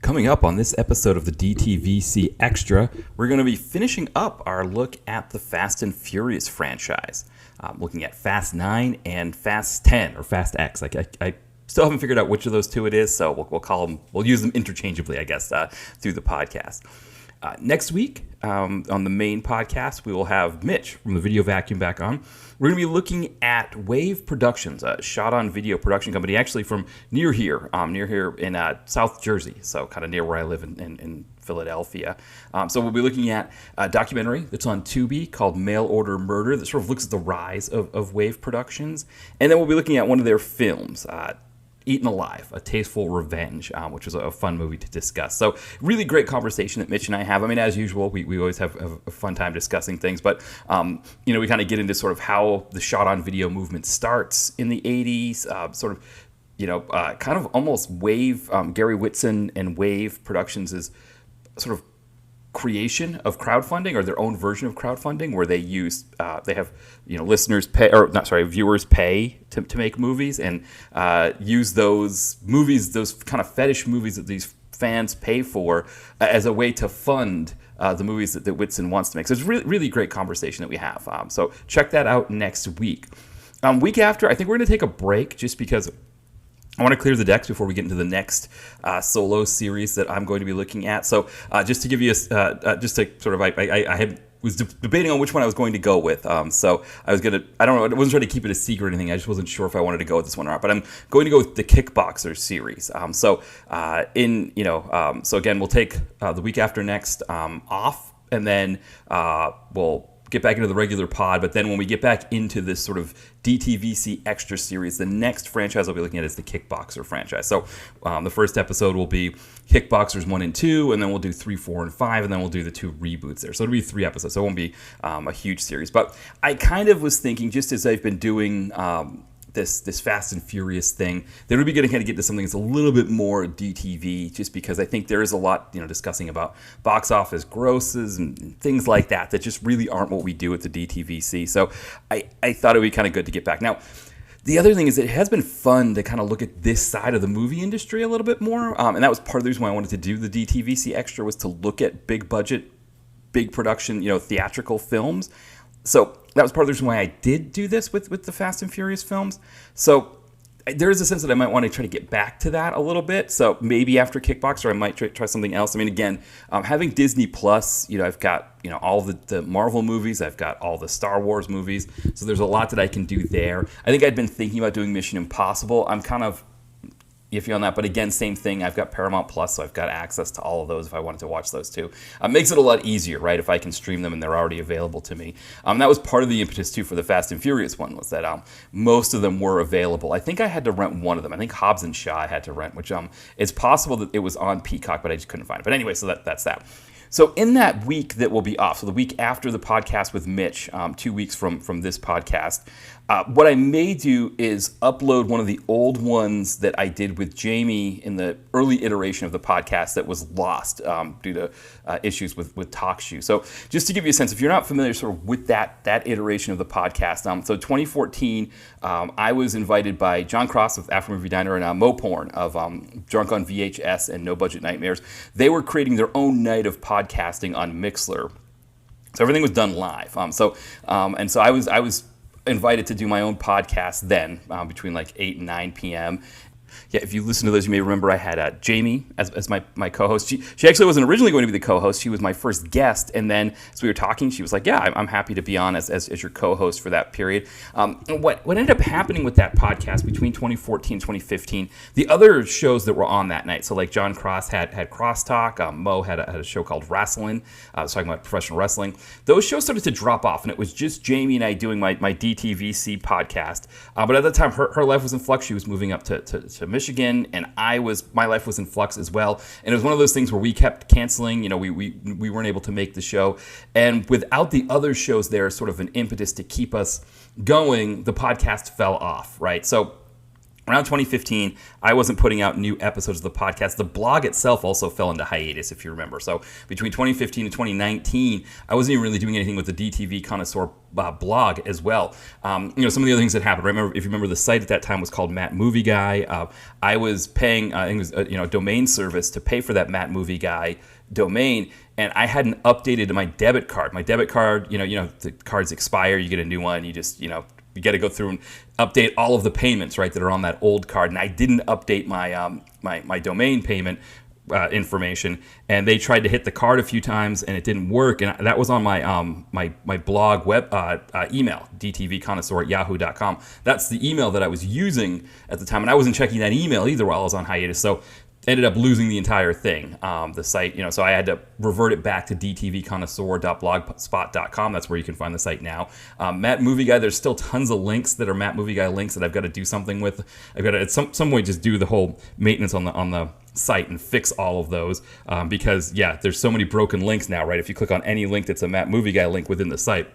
Coming up on this episode of the DTVC Extra, we're going to be finishing up our look at the Fast and Furious franchise. Looking at Fast 9 and Fast 10, or Fast X. I still haven't figured out which of those two it is, so we'll call them, we'll use them interchangeably, I guess, through the podcast. Next week, on the main podcast, we will have Mitch from the Video Vacuum back on. We're going to be looking at Wave Productions, a shot-on-video production company, actually from near here in South Jersey, so kind of near where I live in Philadelphia. So we'll be looking at a documentary that's on Tubi called Mail Order Murder that sort of looks at the rise of Wave Productions. And then we'll be looking at one of their films, Eaten Alive, A Tasteful Revenge, which was a fun movie to discuss. So really great conversation that Mitch and I have. I mean, as usual, we always have a fun time discussing things, but, we kind of get into sort of how the shot-on-video movement starts in the 80s, kind of almost Wave, Gary Whitson and Wave Productions is sort of creation of crowdfunding, or their own version of crowdfunding, where they use they have viewers pay to make movies, and use those movies, those kind of fetish movies that these fans pay for, as a way to fund the movies that Whitson wants to make. So it's really, really great conversation that we have. So check that out next week. Week after, I think we're going to take a break just because I want to clear the decks before we get into the next solo series that I'm going to be looking at. So just to give you I was debating on which one I was going to go with. So I wasn't trying to keep it a secret or anything. I just wasn't sure if I wanted to go with this one or not. But I'm going to go with the Kickboxer series. So again, we'll take the week after next off, and then we'll get back into the regular pod. But then when we get back into this sort of DTVC Extra series, the next franchise I'll be looking at is the Kickboxer franchise. So the first episode will be Kickboxers 1 and 2, and then we'll do 3, 4, and 5, and then we'll do the 2 reboots there. So it'll be 3 episodes, so it won't be a huge series. But I kind of was thinking, just as I've been doing this Fast and Furious thing, that would be good to kind of get to something that's a little bit more DTV, just because I think there is a lot, discussing about box office grosses and things like that just really aren't what we do at the DTVC. So I thought it would be kind of good to get back. Now, the other thing is it has been fun to kind of look at this side of the movie industry a little bit more, and that was part of the reason why I wanted to do the DTVC Extra, was to look at big budget, big production, theatrical films. So that was part of the reason why I did do this with the Fast and Furious films. So there is a sense that I might want to try to get back to that a little bit. So maybe after Kickboxer, I might try something else. I mean, again, having Disney Plus, I've got all the Marvel movies, I've got all the Star Wars movies. So there's a lot that I can do there. I think I'd been thinking about doing Mission Impossible. I'm kind of iffy on that, but again, same thing. I've got Paramount Plus, so I've got access to all of those if I wanted to watch those too. Makes it a lot easier, right, if I can stream them and they're already available to me. That was part of the impetus too for the Fast and Furious one, was that most of them were available. I think I had to rent one of them. I think Hobbs and Shaw I had to rent, which it's possible that it was on Peacock, but I just couldn't find it. But anyway, so that's that. So in that week that will be off, so the week after the podcast with Mitch, 2 weeks from this podcast, what I may do is upload one of the old ones that I did with Jamie in the early iteration of the podcast that was lost due to issues with TalkShoe. So just to give you a sense, if you're not familiar sort of with that iteration of the podcast, so 2014, I was invited by John Cross of After Movie Diner and Mo Porn of Drunk on VHS and No Budget Nightmares. They were creating their own night of podcasting on Mixlr. So everything was done live. So I was invited to do my own podcast then, between like 8 and 9 p.m. Yeah, if you listen to those, you may remember I had Jamie as my co-host. She actually wasn't originally going to be the co-host. She was my first guest, and then as we were talking, she was like, yeah, I'm happy to be on as your co-host for that period. And what ended up happening with that podcast between 2014 and 2015, the other shows that were on that night, so like John Cross had Crosstalk, Mo had a show called Wrestling, talking about professional wrestling. Those shows started to drop off, and it was just Jamie and I doing my DTVC podcast. But at that time, her life was in flux. She was moving up to Michigan, and my life was in flux as well. And it was one of those things where we kept canceling. We weren't able to make the show, and without the other shows there, sort of an impetus to keep us going, the podcast fell off. Right, so Around 2015, I wasn't putting out new episodes of the podcast. The blog itself also fell into hiatus, if you remember. So between 2015 and 2019, I wasn't even really doing anything with the DTV Connoisseur blog as well. Some of the other things that happened. Remember, if you remember, the site at that time was called Matt Movie Guy. I was paying, I think it was a domain service to pay for that Matt Movie Guy domain, and I hadn't updated my debit card. My debit card, the cards expire, you get a new one, you just, you got to go through and update all of the payments, right, that are on that old card. And I didn't update my my domain payment information, and they tried to hit the card a few times, and it didn't work. And that was on my my blog web email, dtvconnoisseur@yahoo.com. That's the email that I was using at the time, and I wasn't checking that email either while I was on hiatus. So ended up losing the entire thing, the site, so I had to revert it back to dtvconnoisseur.blogspot.com. That's where you can find the site now. Matt Movie Guy, there's still tons of links that are Matt Movie Guy links that I've got to do something with. I've got to at some point just do the whole maintenance on the site and fix all of those, because there's so many broken links now, right? If you click on any link that's a Matt Movie Guy link within the site,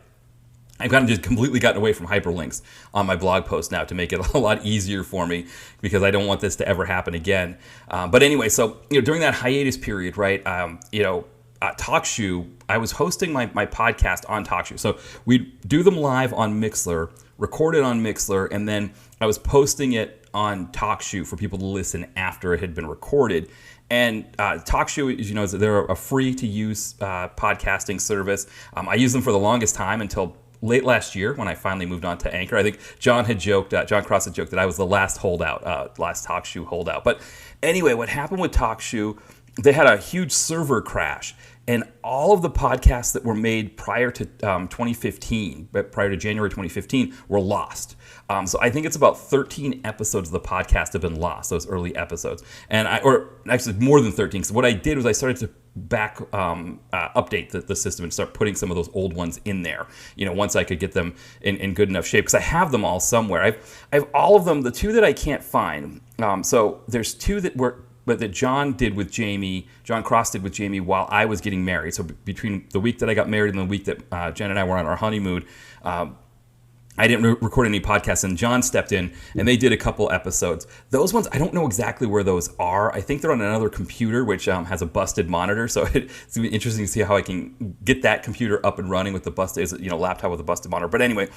I've kind of just completely gotten away from hyperlinks on my blog post now to make it a lot easier for me, because I don't want this to ever happen again. But anyway, so during that hiatus period, right? TalkShoe, I was hosting my podcast on TalkShoe. So we'd do them live on Mixlr, record it on Mixlr, and then I was posting it on TalkShoe for people to listen after it had been recorded. And TalkShoe, they're a free-to-use podcasting service. I used them for the longest time until late last year when I finally moved on to Anchor. I think John Cross had joked that I was the last last TalkShoe holdout. But anyway, what happened with TalkShoe, they had a huge server crash, and all of the podcasts that were made prior to 2015, prior to January 2015, were lost. So I think it's about 13 episodes of the podcast have been lost, those early episodes. Or actually more than 13, because what I did was I started to update the system and start putting some of those old ones in there, once I could get them in good enough shape, because I have them all somewhere. I have all of them. The two that I can't find, so there's two that John Cross did with Jamie while I was getting married. So between the week that I got married and the week that Jen and I were on our honeymoon, I didn't record any podcasts, and John stepped in, and they did a couple episodes. Those ones, I don't know exactly where those are. I think they're on another computer, which has a busted monitor. So it's going to be interesting to see how I can get that computer up and running with the busted, laptop with a busted monitor. But anyway,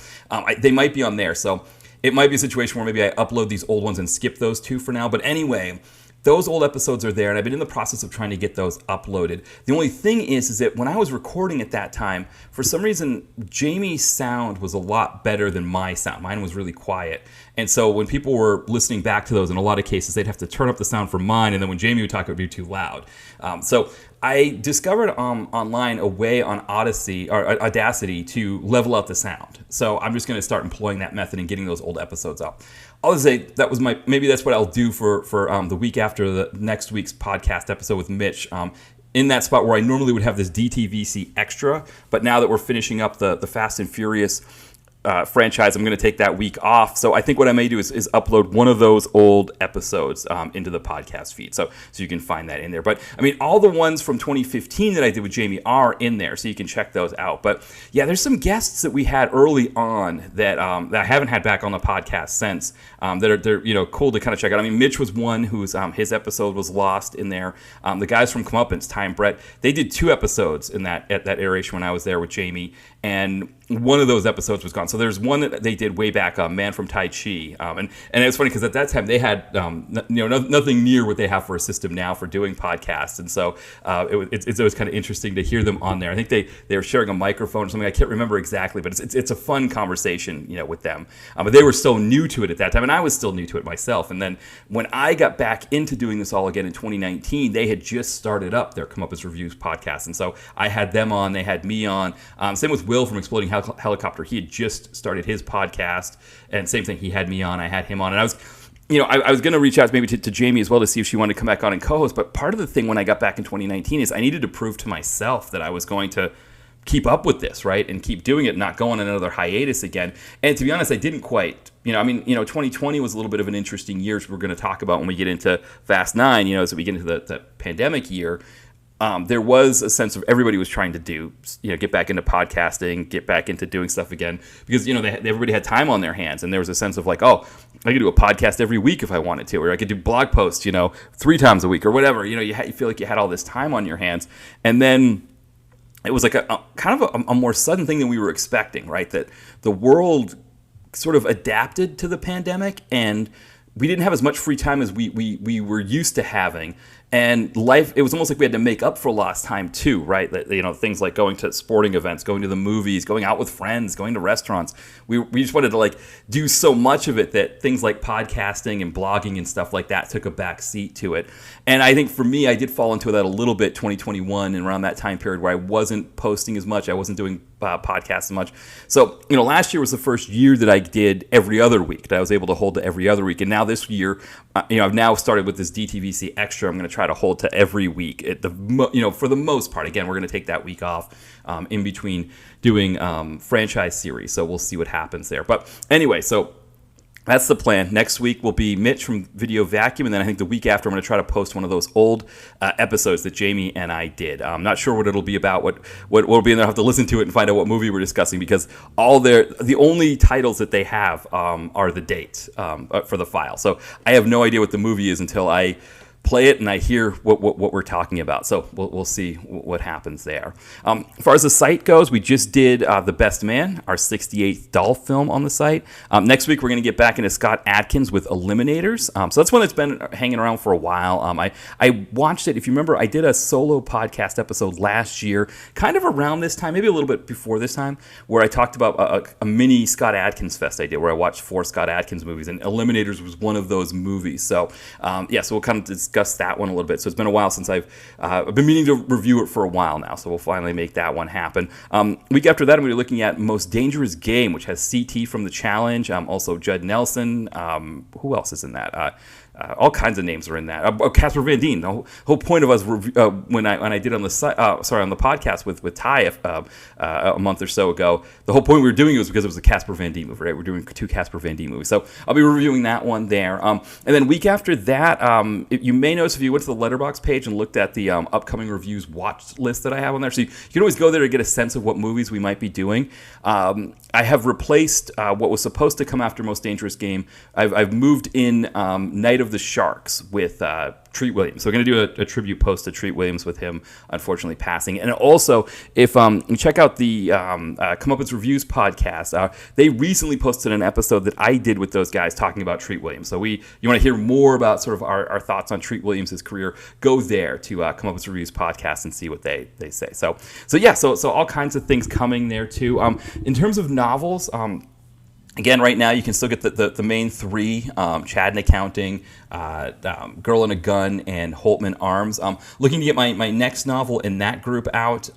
they might be on there. So it might be a situation where maybe I upload these old ones and skip those two for now. But anyway, those old episodes are there, and I've been in the process of trying to get those uploaded. The only thing is that when I was recording at that time, for some reason, Jamie's sound was a lot better than my sound. Mine was really quiet. And so when people were listening back to those, in a lot of cases, they'd have to turn up the sound for mine, and then when Jamie would talk, it would be too loud. So I discovered online a way on Audacity to level out the sound. So I'm just going to start employing that method and getting those old episodes up. I'll say that was maybe that's what I'll do for the week after the next week's podcast episode with Mitch. In that spot where I normally would have this DTVC Extra, but now that we're finishing up the Fast and Furious franchise, I'm going to take that week off. So I think what I may do is upload one of those old episodes into the podcast feed, so you can find that in there. But I mean, all the ones from 2015 that I did with Jamie are in there, so you can check those out. But yeah, there's some guests that we had early on that I haven't had back on the podcast since, that are cool to kind of check out. I mean, Mitch was one whose his episode was lost in there. The guys from Comeuppance, Ty and Brett, they did 2 episodes at that iteration when I was there with Jamie, and one of those episodes was gone. So there's one that they did way back, Man from Tai Chi, and it was funny because at that time they had nothing near what they have for a system now for doing podcasts, and so it was kind of interesting to hear them on there. I think they were sharing a microphone or something. I can't remember exactly, but it's a fun conversation with them. But they were so new to it at that time, and I was still new to it myself. And then when I got back into doing this all again in 2019, they had just started up their Comeuppance Reviews podcast, and so I had them on. They had me on. Same with Will from Exploding Helicopter. He had just started his podcast, and same thing, he had me on, I had him on, and I was I was going to reach out maybe to Jamie as well to see if she wanted to come back on and co-host, but part of the thing when I got back in 2019 is I needed to prove to myself that I was going to keep up with this, right, and keep doing it, not go on another hiatus again. And to be honest, I didn't quite. 2020 was a little bit of an interesting year, which we're going to talk about when we get into Fast 9, as we get into the pandemic year. there was a sense of everybody was trying to do, get back into podcasting, get back into doing stuff again, because, everybody had time on their hands. And there was a sense of like, oh, I could do a podcast every week if I wanted to, or I could do blog posts, 3 times a week or whatever. You feel like you had all this time on your hands. And then it was like a kind of a more sudden thing than we were expecting, right? That the world sort of adapted to the pandemic, and we didn't have as much free time as we were used to having. And life, it was almost like we had to make up for lost time too, right? Things like going to sporting events, going to the movies, going out with friends, going to restaurants. We just wanted to do so much of it that things like podcasting and blogging and stuff like that took a back seat to it. And I think for me, I did fall into that a little bit 2021 and around that time period where I wasn't posting as much. I wasn't doing podcasts as much. So, last year was the first year that I did every other week, that I was able to hold to every other week. And now this year, I've now started with this DTVC Extra. I'm going to try to hold to every week for the most part. Again, we're going to take that week off in between doing franchise series. So we'll see what happens there. But anyway, so that's the plan. Next week will be Mitch from Video Vacuum, and then I think the week after I'm going to try to post one of those old episodes that Jamie and I did. I'm not sure what it'll be about, what will be in there. I'll have to listen to it and find out what movie we're discussing, because the only titles that they have are the dates for the file. So I have no idea what the movie is until I play it and I hear what we're talking about. So we'll see what happens there. As far as the site goes, we just did The Best Man, our 68th Dolph film on the site. Next week, we're going to get back into Scott Adkins with Eliminators. So that's one that's been hanging around for a while. I watched it. If you remember, I did a solo podcast episode last year, kind of around this time, maybe a little bit before this time, where I talked about a mini Scott Adkins fest I did, where I watched 4 Scott Adkins movies, and Eliminators was one of those movies. So, so we'll kind of discuss that one a little bit. So it's been a while since I've been meaning to review it for a while now, so we'll finally make that one happen. Week after that, I'm going to be looking at Most Dangerous Game, which has CT from The Challenge, also Judd Nelson. Who else is in that? All kinds of names are in that. Casper Van Dien. The whole point of us when I did on the on the podcast with Ty a month or so ago, the whole point we were doing it was because it was a Casper Van Dien movie, right? We're doing 2 Casper Van Dien movies, so I'll be reviewing that one there. And then week after that, you may notice if you went to the Letterboxd page and looked at the upcoming reviews watch list that I have on there, so you can always go there to get a sense of what movies we might be doing. I have replaced what was supposed to come after Most Dangerous Game. I've moved in Night of the Sharks with Treat Williams. So we're going to do a tribute post to Treat Williams with him unfortunately passing. And also, if you check out the Comeuppance Reviews podcast, they recently posted an episode that I did with those guys talking about Treat Williams. So you want to hear more about sort of our thoughts on Treat Williams' career, go there to Comeuppance Reviews podcast and see what they say. So all kinds of things coming there too. In terms of novels, again, right now you can still get the main 3, Chad in Accounting, Girl in a Gun, and Holtman Arms. Looking to get my next novel in that group out,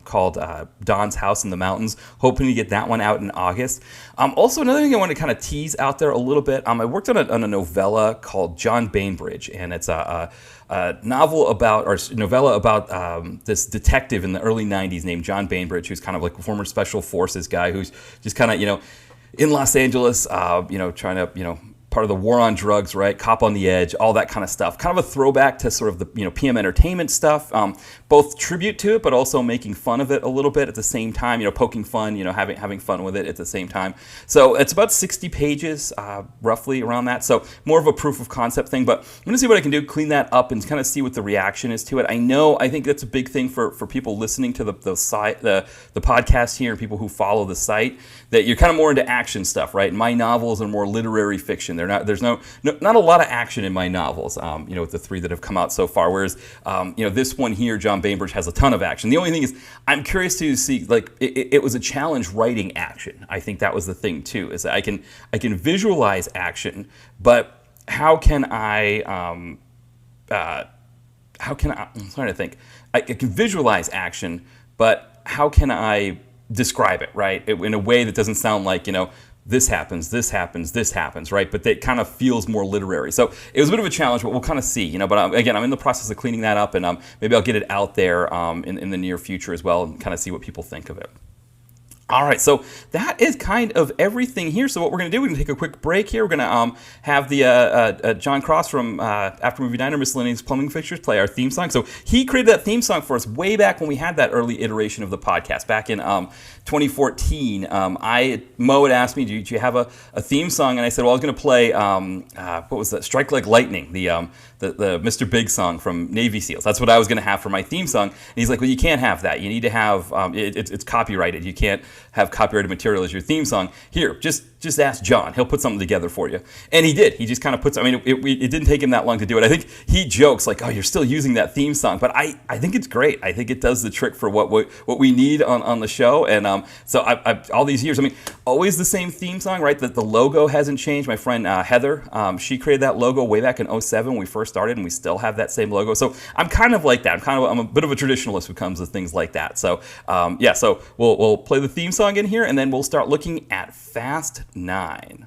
called Don's House in the Mountains. Hoping to get that one out in August. Also, another thing I want to kind of tease out there a little bit, I worked on a novella called John Bainbridge, and it's a novella about this detective in the early 90s named John Bainbridge, who's kind of like a former special forces guy who's just kind of, in Los Angeles, trying to, part of the war on drugs, right? Cop on the edge, all that kind of stuff. Kind of a throwback to sort of the PM Entertainment stuff. Both tribute to it, but also making fun of it a little bit at the same time. Poking fun, having fun with it at the same time. So it's about 60 pages, roughly around that. So more of a proof of concept thing. But I'm going to see what I can do, clean that up, and kind of see what the reaction is to it. I think that's a big thing for people listening to the podcast here and people who follow the site, that you're kind of more into action stuff, right? My novels are more literary fiction. There's not a lot of action in my novels, with the 3 that have come out so far. Whereas, this one here, John Bainbridge, has a ton of action. The only thing is, I'm curious to see, it was a challenge writing action. I think that was the thing too, is that I can visualize action, but how can I? I'm trying to think. I can visualize action, but how can I describe it, right? In a way that doesn't sound like, this happens, this happens, this happens, right? But that kind of feels more literary. So it was a bit of a challenge, but we'll kind of see, But again, I'm in the process of cleaning that up, and maybe I'll get it out there in the near future as well, and kind of see what people think of it. All right, so that is kind of everything here. So what we're going to do, we're going to take a quick break here. We're going to have the John Cross from After Movie Diner Miscellaneous Plumbing Fixtures play our theme song. So he created that theme song for us way back when we had that early iteration of the podcast, back in 2014. Mo had asked me, do you have a theme song? And I said, well, I was going to play, what was that? Strike Like Lightning, the Mr. Big song from Navy SEALs. That's what I was going to have for my theme song. And he's like, well, you can't have that. You need to have, it's copyrighted. You can't have copyrighted material as your theme song. Here, just ask John. He'll put something together for you. And he did. He just kind of puts, I mean, it didn't take him that long to do it. I think he jokes like, oh, you're still using that theme song. But I think it's great. I think it does the trick for what we need on the show. And so I all these years, I mean, always the same theme song, right? That the logo hasn't changed. My friend Heather, she created that logo way back in 2007 when we first started, and we still have that same logo. So I'm kind of like that. I'm a bit of a traditionalist when it comes to things like that. So so we'll play the theme song in here, and then we'll start looking at Fast 9.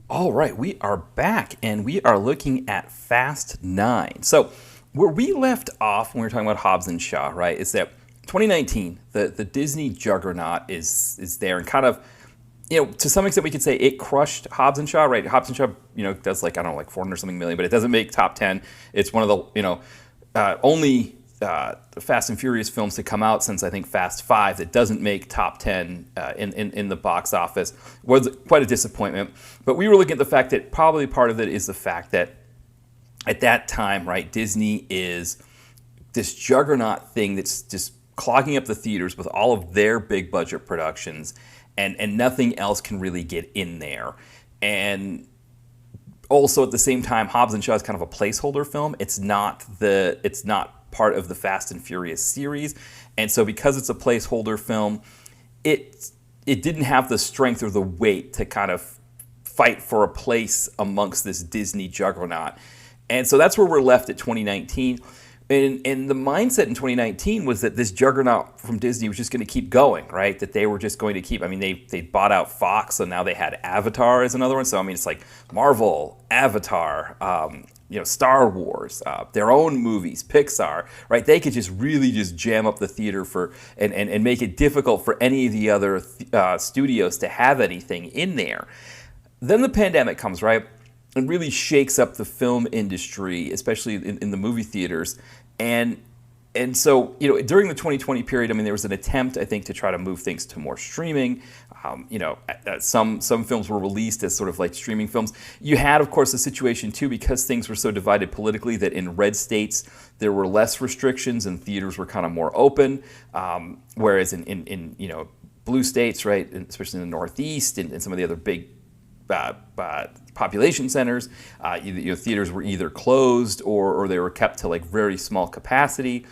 All right, we are back, and we are looking at Fast 9. So where we left off when we were talking about Hobbs and Shaw, right, is that 2019, the Disney juggernaut is there, and kind of, to some extent we could say it crushed Hobbs and Shaw, right? Hobbs and Shaw, does like 400 something million, but it doesn't make top 10. It's one of the, only Fast and Furious films to come out since I think Fast 5 that doesn't make top 10 in the box office. Was quite a disappointment. But we were looking at the fact that probably part of it is the fact that at that time, right, Disney is this juggernaut thing that's just clogging up the theaters with all of their big budget productions, and nothing else can really get in there. And also at the same time, Hobbs and Shaw is kind of a placeholder film. It's not part of the Fast and Furious series, and so because it's a placeholder film, it didn't have the strength or the weight to kind of fight for a place amongst this Disney juggernaut. And so that's where we're left at 2019. And the mindset in 2019 was that this juggernaut from Disney was just going to keep going, right? That they were just going to keep, I mean, they bought out Fox, so now they had Avatar as another one. So, I mean, it's like Marvel, Avatar, Star Wars, their own movies, Pixar, right? They could just really just jam up the theater and make it difficult for any of the other studios to have anything in there. Then the pandemic comes, right? And really shakes up the film industry, especially in the movie theaters. And so, during the 2020 period, I mean, there was an attempt, I think, to try to move things to more streaming. Some films were released as sort of like streaming films. You had, of course, a situation, too, because things were so divided politically that in red states, there were less restrictions and theaters were kind of more open. Whereas in blue states, right, especially in the Northeast and some of the other big population centers, theaters were either closed or they were kept to like very small capacity.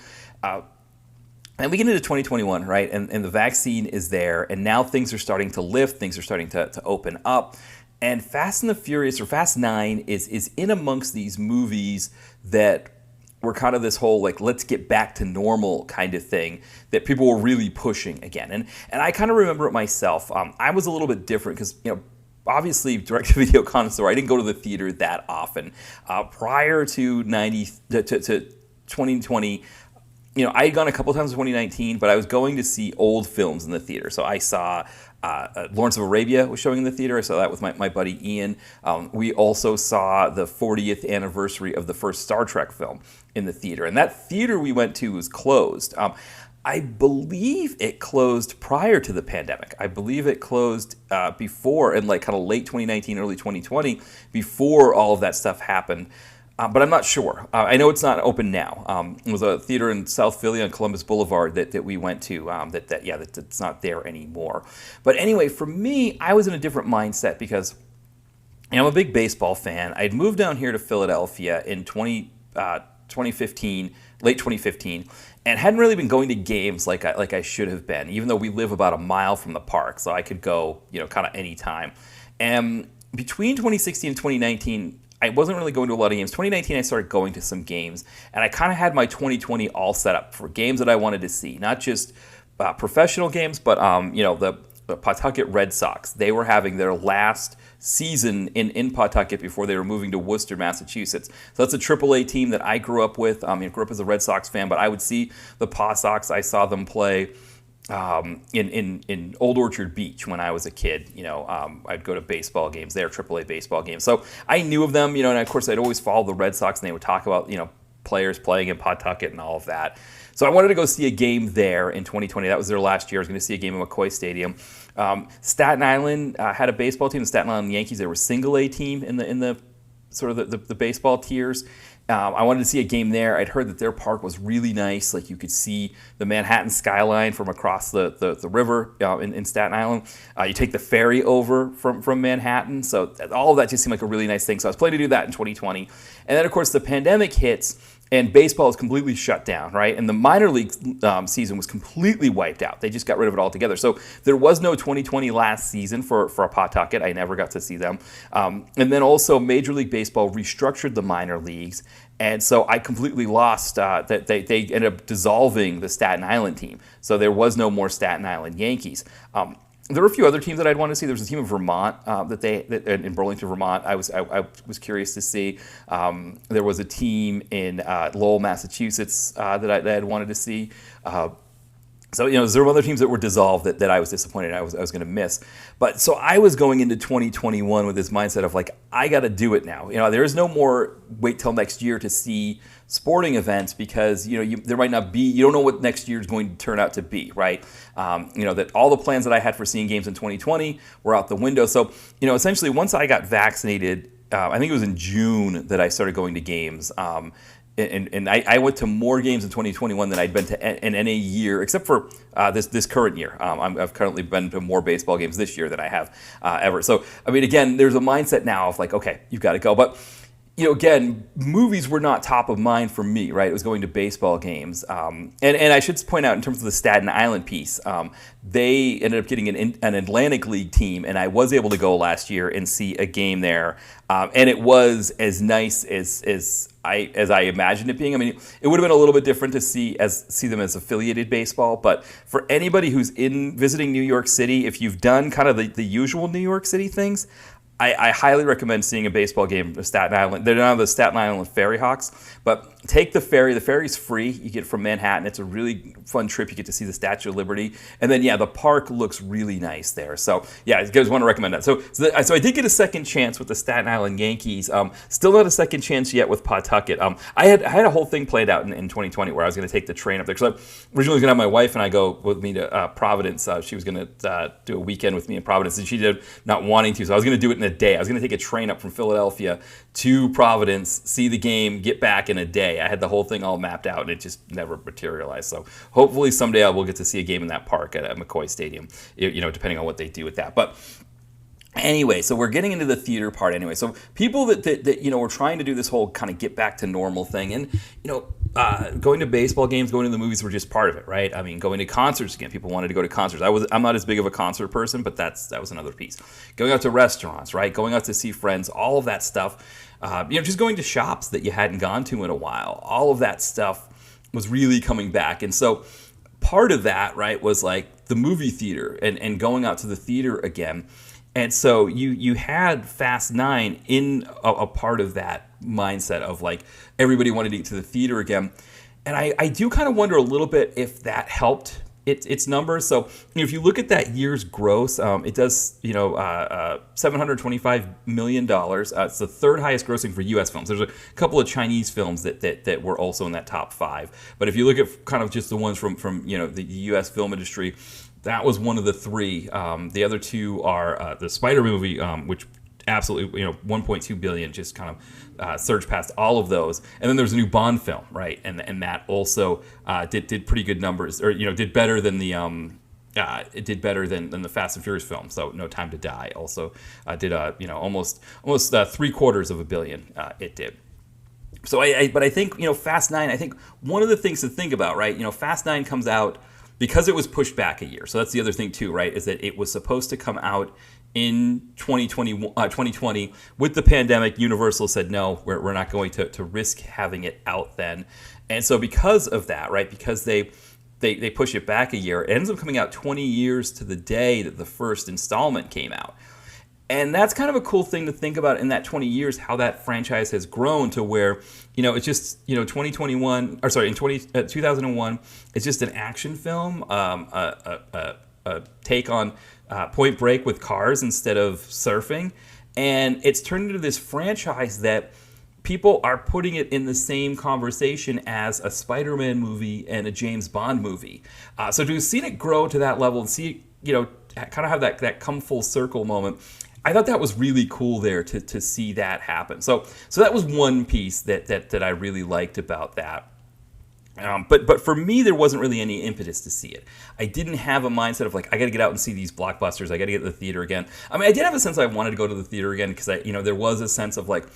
And we get into 2021, right? And the vaccine is there, and now things are starting to lift, things are starting to open up. And Fast and the Furious, or Fast 9, is in amongst these movies that were kind of this whole, like, let's get back to normal kind of thing that people were really pushing again. And I kind of remember it myself. I was a little bit different because, obviously, direct-to-video connoisseur, I didn't go to the theater that often. Prior to 2020, I had gone a couple times in 2019, but I was going to see old films in the theater. So I saw Lawrence of Arabia was showing in the theater. I saw that with my buddy Ian. We also saw the 40th anniversary of the first Star Trek film in the theater. And that theater we went to was closed. I believe it closed prior to the pandemic. I believe it closed before, in like kind of late 2019, early 2020, before all of that stuff happened. But I'm not sure. I know it's not open now. It was a theater in South Philly on Columbus Boulevard that we went to. That's not there anymore. But anyway, for me, I was in a different mindset because I'm a big baseball fan. I'd moved down here to Philadelphia in 2015, late 2015, and hadn't really been going to games like I should have been, even though we live about a mile from the park, so I could go, kind of any time. And between 2016 and 2019, I wasn't really going to a lot of games. 2019, I started going to some games, and I kind of had my 2020 all set up for games that I wanted to see, not just professional games, but the Pawtucket Red Sox. They were having their last season in Pawtucket before they were moving to Worcester, Massachusetts. So that's a AAA team that I grew up with. I grew up as a Red Sox fan, but I would see the Paw Sox. I saw them play in Old Orchard Beach when I was a kid. I'd go to baseball games there, AAA baseball games. So I knew of them, and of course I'd always follow the Red Sox, and they would talk about, players playing in Pawtucket and all of that. So I wanted to go see a game there in 2020. That was their last year. I was going to see a game at McCoy Stadium. Staten Island had a baseball team, the Staten Island Yankees. They were a single A team in the sort of the baseball tiers. I wanted to see a game there. I'd heard that their park was really nice. Like you could see the Manhattan skyline from across the river in Staten Island. You take the ferry over from Manhattan. So all of that just seemed like a really nice thing. So I was planning to do that in 2020. And then, of course, the pandemic hits. And baseball is completely shut down, right? And the minor league season was completely wiped out. They just got rid of it altogether. So there was no 2020 last season for Pawtucket. I never got to see them. And then also Major League Baseball restructured the minor leagues. And so I completely lost that they ended up dissolving the Staten Island team. So there was no more Staten Island Yankees. There were a few other teams that I'd want to see. There was a team in Vermont in Burlington, Vermont. I was curious to see. There was a team in Lowell, Massachusetts that I had wanted to see. So there were other teams that were dissolved that I was disappointed I was going to miss. But so I was going into 2021 with this mindset of like, I got to do it now. There is no more wait till next year to see sporting events because there might not be. You don't know what next year is going to turn out to be, right? That all the plans that I had for seeing games in 2020 were out the window. So essentially once I got vaccinated, I think it was in June that I started going to games. And I went to more games in 2021 than I'd been to in any year, except for this current year. I've currently been to more baseball games this year than I have ever. So, again, there's a mindset now of like, okay, you've got to go. But, again, movies were not top of mind for me, right? It was going to baseball games. And I should point out in terms of the Staten Island piece, they ended up getting an Atlantic League team, and I was able to go last year and see a game there. And it was as nice as I imagined it being. It would have been a little bit different to see them as affiliated baseball, but for anybody who's visiting New York City, if you've done kind of the usual New York City things, I highly recommend seeing a baseball game of Staten Island. They're now the Staten Island Ferry Hawks, but take the ferry. The ferry's free. You get it from Manhattan. It's a really fun trip. You get to see the Statue of Liberty. And then, the park looks really nice there. So, I just want to recommend that. So I did get a second chance with the Staten Island Yankees. Still not a second chance yet with Pawtucket. I had a whole thing played out in 2020 where I was going to take the train up there. Because I originally was going to have my wife and I go with me to Providence. She was going to do a weekend with me in Providence, and she did not wanting to. So I was going to do it in a day. I was going to take a train up from Philadelphia to Providence, see the game, get back in a day. I had the whole thing all mapped out, and it just never materialized. So hopefully someday I will get to see a game in that park at McCoy Stadium, depending on what they do with that. But anyway, so we're getting into the theater part anyway. So people that were trying to do this whole kind of get back to normal thing, and going to baseball games, going to the movies were just part of it, right? Going to concerts again. People wanted to go to concerts. I'm not as big of a concert person, but that was another piece. Going out to restaurants, right? Going out to see friends, all of that stuff. Just going to shops that you hadn't gone to in a while. All of that stuff was really coming back, and so part of that, right, was like the movie theater and going out to the theater again. And so you had Fast 9 in a part of that mindset of like everybody wanted to get to the theater again. And I do kind of wonder a little bit if that helped its numbers. So if you look at that year's gross, it does $725 million. It's the third highest grossing for U.S. films. There's a couple of Chinese films that were also in that top 5. But if you look at kind of just the ones from the U.S. film industry, that was one of the 3. The other 2 are the Spider movie, which absolutely 1.2 billion, just kind of surged past all of those. And then there's a new Bond film, right? And that also did pretty good numbers, or did better than the it did better than the Fast and Furious film. So No Time to Die also did almost 750 million. It did. So but I think Fast 9. I think one of the things to think about, right? Fast 9 comes out because it was pushed back a year. So that's the other thing too, right? Is that it was supposed to come out in 2020 with the pandemic. Universal said no, we're not going to risk having it out then. And so because of that, right? Because they push it back a year, it ends up coming out 20 years to the day that the first installment came out. And that's kind of a cool thing to think about in that 20 years, how that franchise has grown to where, it's just, 2001, it's just an action film, a take on Point Break with cars instead of surfing. And it's turned into this franchise that people are putting it in the same conversation as a Spider-Man movie and a James Bond movie. So to have seen it grow to that level and see, kind of have that come full circle moment, I thought that was really cool there to see that happen. So that was one piece that I really liked about that. But for me, there wasn't really any impetus to see it. I didn't have a mindset of like, I got to get out and see these blockbusters. I got to get to the theater again. I mean, I did have a sense I wanted to go to the theater again because there was a sense of like,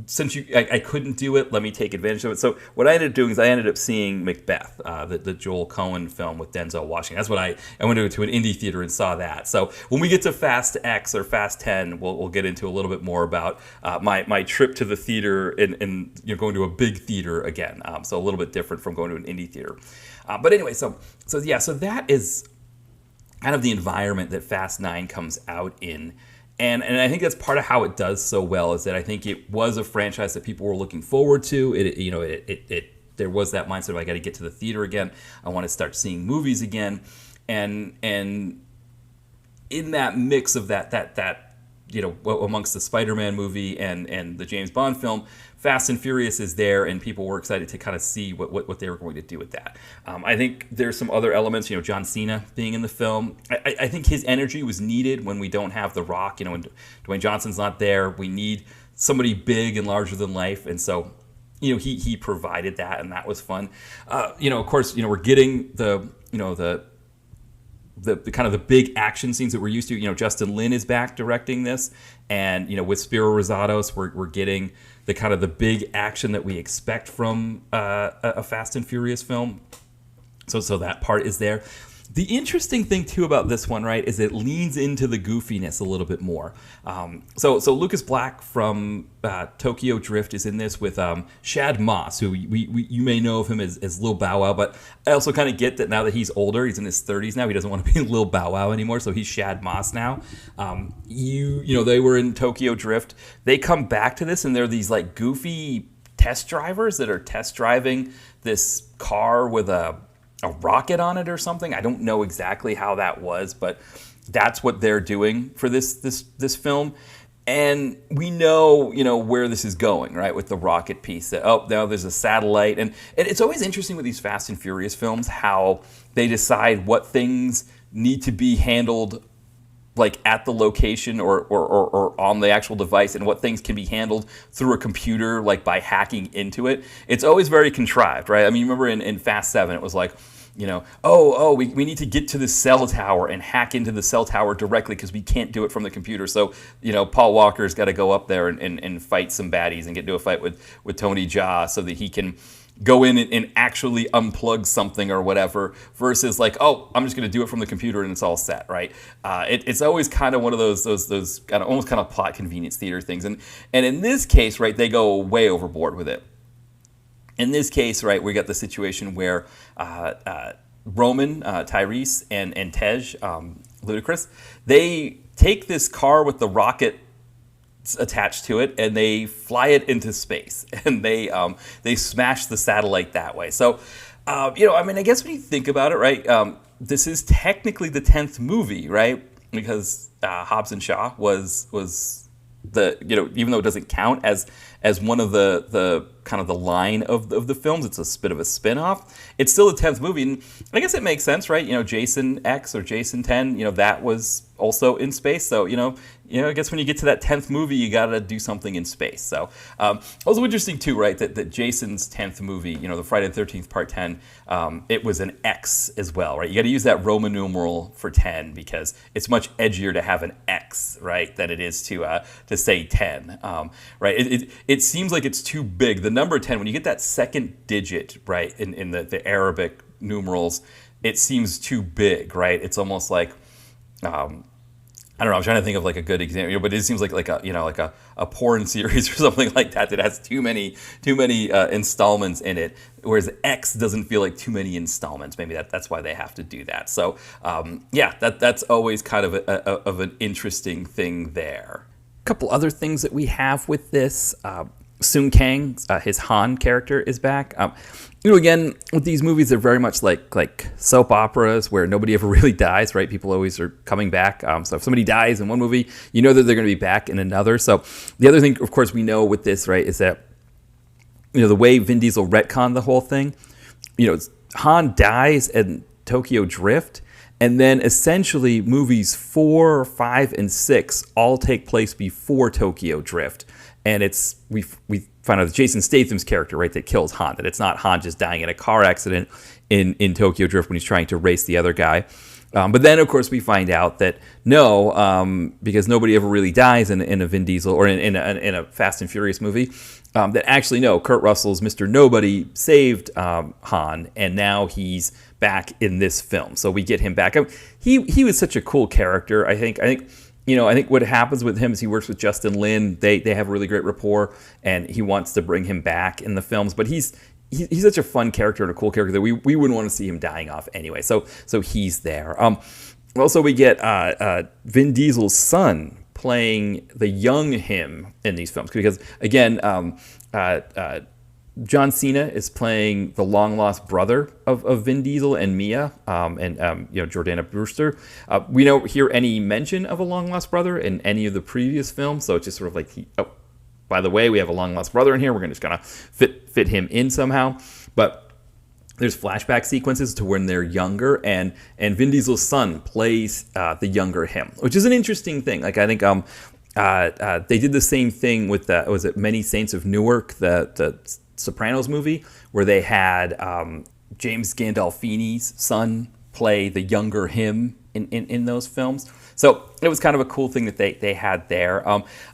since I couldn't do it, let me take advantage of it. So what I ended up doing is I ended up seeing Macbeth, the Joel Coen film with Denzel Washington. That's what I went to an indie theater and saw that. So when we get to Fast X or Fast 10, we'll get into a little bit more about my trip to the theater and going to a big theater again. So a little bit different from going to an indie theater. But anyway, so that is kind of the environment that Fast 9 comes out in. And I think that's part of how it does so well is that I think it was a franchise that people were looking forward to. There was that mindset of I got to get to the theater again. I want to start seeing movies again, and in that mix of that amongst the Spider-Man movie and the James Bond film, Fast and Furious is there, and people were excited to kind of see what they were going to do with that. I think there's some other elements, John Cena being in the film. I think his energy was needed when we don't have The Rock. When Dwayne Johnson's not there, we need somebody big and larger than life, and so he provided that, and that was fun. Of course, we're getting the kind of the big action scenes that we're used to. Justin Lin is back directing this, and with Spiro Rosados, we're getting the kind of the big action that we expect from a Fast and Furious film. So that part is there. The interesting thing too about this one, right, is it leans into the goofiness a little bit more. So Lucas Black from Tokyo Drift is in this with Shad Moss, who you may know of him as Lil Bow Wow, but I also kind of get that now that he's older, he's in his 30s now, he doesn't want to be Lil Bow Wow anymore, so he's Shad Moss now. They were in Tokyo Drift. They come back to this, and they're these like goofy test drivers that are test driving this car with a rocket on it or something. I don't know exactly how that was, but that's what they're doing for this film. And we know, where this is going, right, with the rocket piece. That, now there's a satellite. And it's always interesting with these Fast and Furious films how they decide what things need to be handled like at the location or on the actual device, and what things can be handled through a computer, like by hacking into it. It's always very contrived, right? I mean, you remember in Fast 7, it was like, we need to get to the cell tower and hack into the cell tower directly because we can't do it from the computer. So, Paul Walker's got to go up there and fight some baddies and get into a fight with Tony Jaa so that he can go in and actually unplug something or whatever, versus like, I'm just going to do it from the computer and it's all set, right? It's always kind of one of those kind of almost kind of plot convenience theater things. And in this case, right, they go way overboard with it. In this case, right, we got the situation where Roman, Tyrese, and Tej, Ludacris, they take this car with the rocket attached to it and they fly it into space, and they smash the satellite that way. So I mean, I guess when you think about it, right, this is technically the 10th movie, right? Because Hobbs and Shaw was the, even though it doesn't count as one of the kind of the line of the films, it's a bit of a spin-off. It's still the 10th movie, and I guess it makes sense, right? Jason X or Jason 10, that was also in space. So, I guess when you get to that 10th movie, you got to do something in space. So, also interesting too, right, that Jason's 10th movie, the Friday the 13th Part 10, it was an X as well, right? You got to use that Roman numeral for 10 because it's much edgier to have an X, right, than it is to say 10, right? It seems like it's too big. The number 10, when you get that second digit, right, in the Arabic numerals, it seems too big, right? It's almost like, I don't know. I'm trying to think of like a good example, but it seems like a porn series or something like that has too many installments in it. Whereas X doesn't feel like too many installments. Maybe that's why they have to do that. So that's always kind of an interesting thing there. A couple other things that we have with this. Sung Kang, his Han character, is back. Again, with these movies, they're very much like soap operas where nobody ever really dies, right? People always are coming back. So if somebody dies in one movie, that they're going to be back in another. So the other thing, of course, we know with this, right, is that, the way Vin Diesel retconned the whole thing, Han dies in Tokyo Drift, and then essentially movies 4, 5, and 6 all take place before Tokyo Drift. And we find out that Jason Statham's character, right, that kills Han, that it's not Han just dying in a car accident in Tokyo Drift when he's trying to race the other guy. But then, of course, we find out that no, because nobody ever really dies in a Vin Diesel or in a Fast and Furious movie, that actually, no, Kurt Russell's Mr. Nobody saved Han, and now he's back in this film. So we get him back. He was such a cool character, I think. I think what happens with him is he works with Justin Lin. They have a really great rapport, and he wants to bring him back in the films. But he's such a fun character and a cool character that we wouldn't want to see him dying off anyway. So he's there. Also, we get Vin Diesel's son playing the young him in these films because, again, John Cena is playing the long-lost brother of Vin Diesel and Mia, and Jordana Brewster. We don't hear any mention of a long-lost brother in any of the previous films, so it's just sort of like, by the way, we have a long-lost brother in here. We're just going to fit him in somehow. But there's flashback sequences to when they're younger, and Vin Diesel's son plays the younger him, which is an interesting thing. Like, I think they did the same thing with was it Many Saints of Newark, the Sopranos movie, where they had James Gandolfini's son play the younger him in those films. So it was kind of a cool thing that they had there.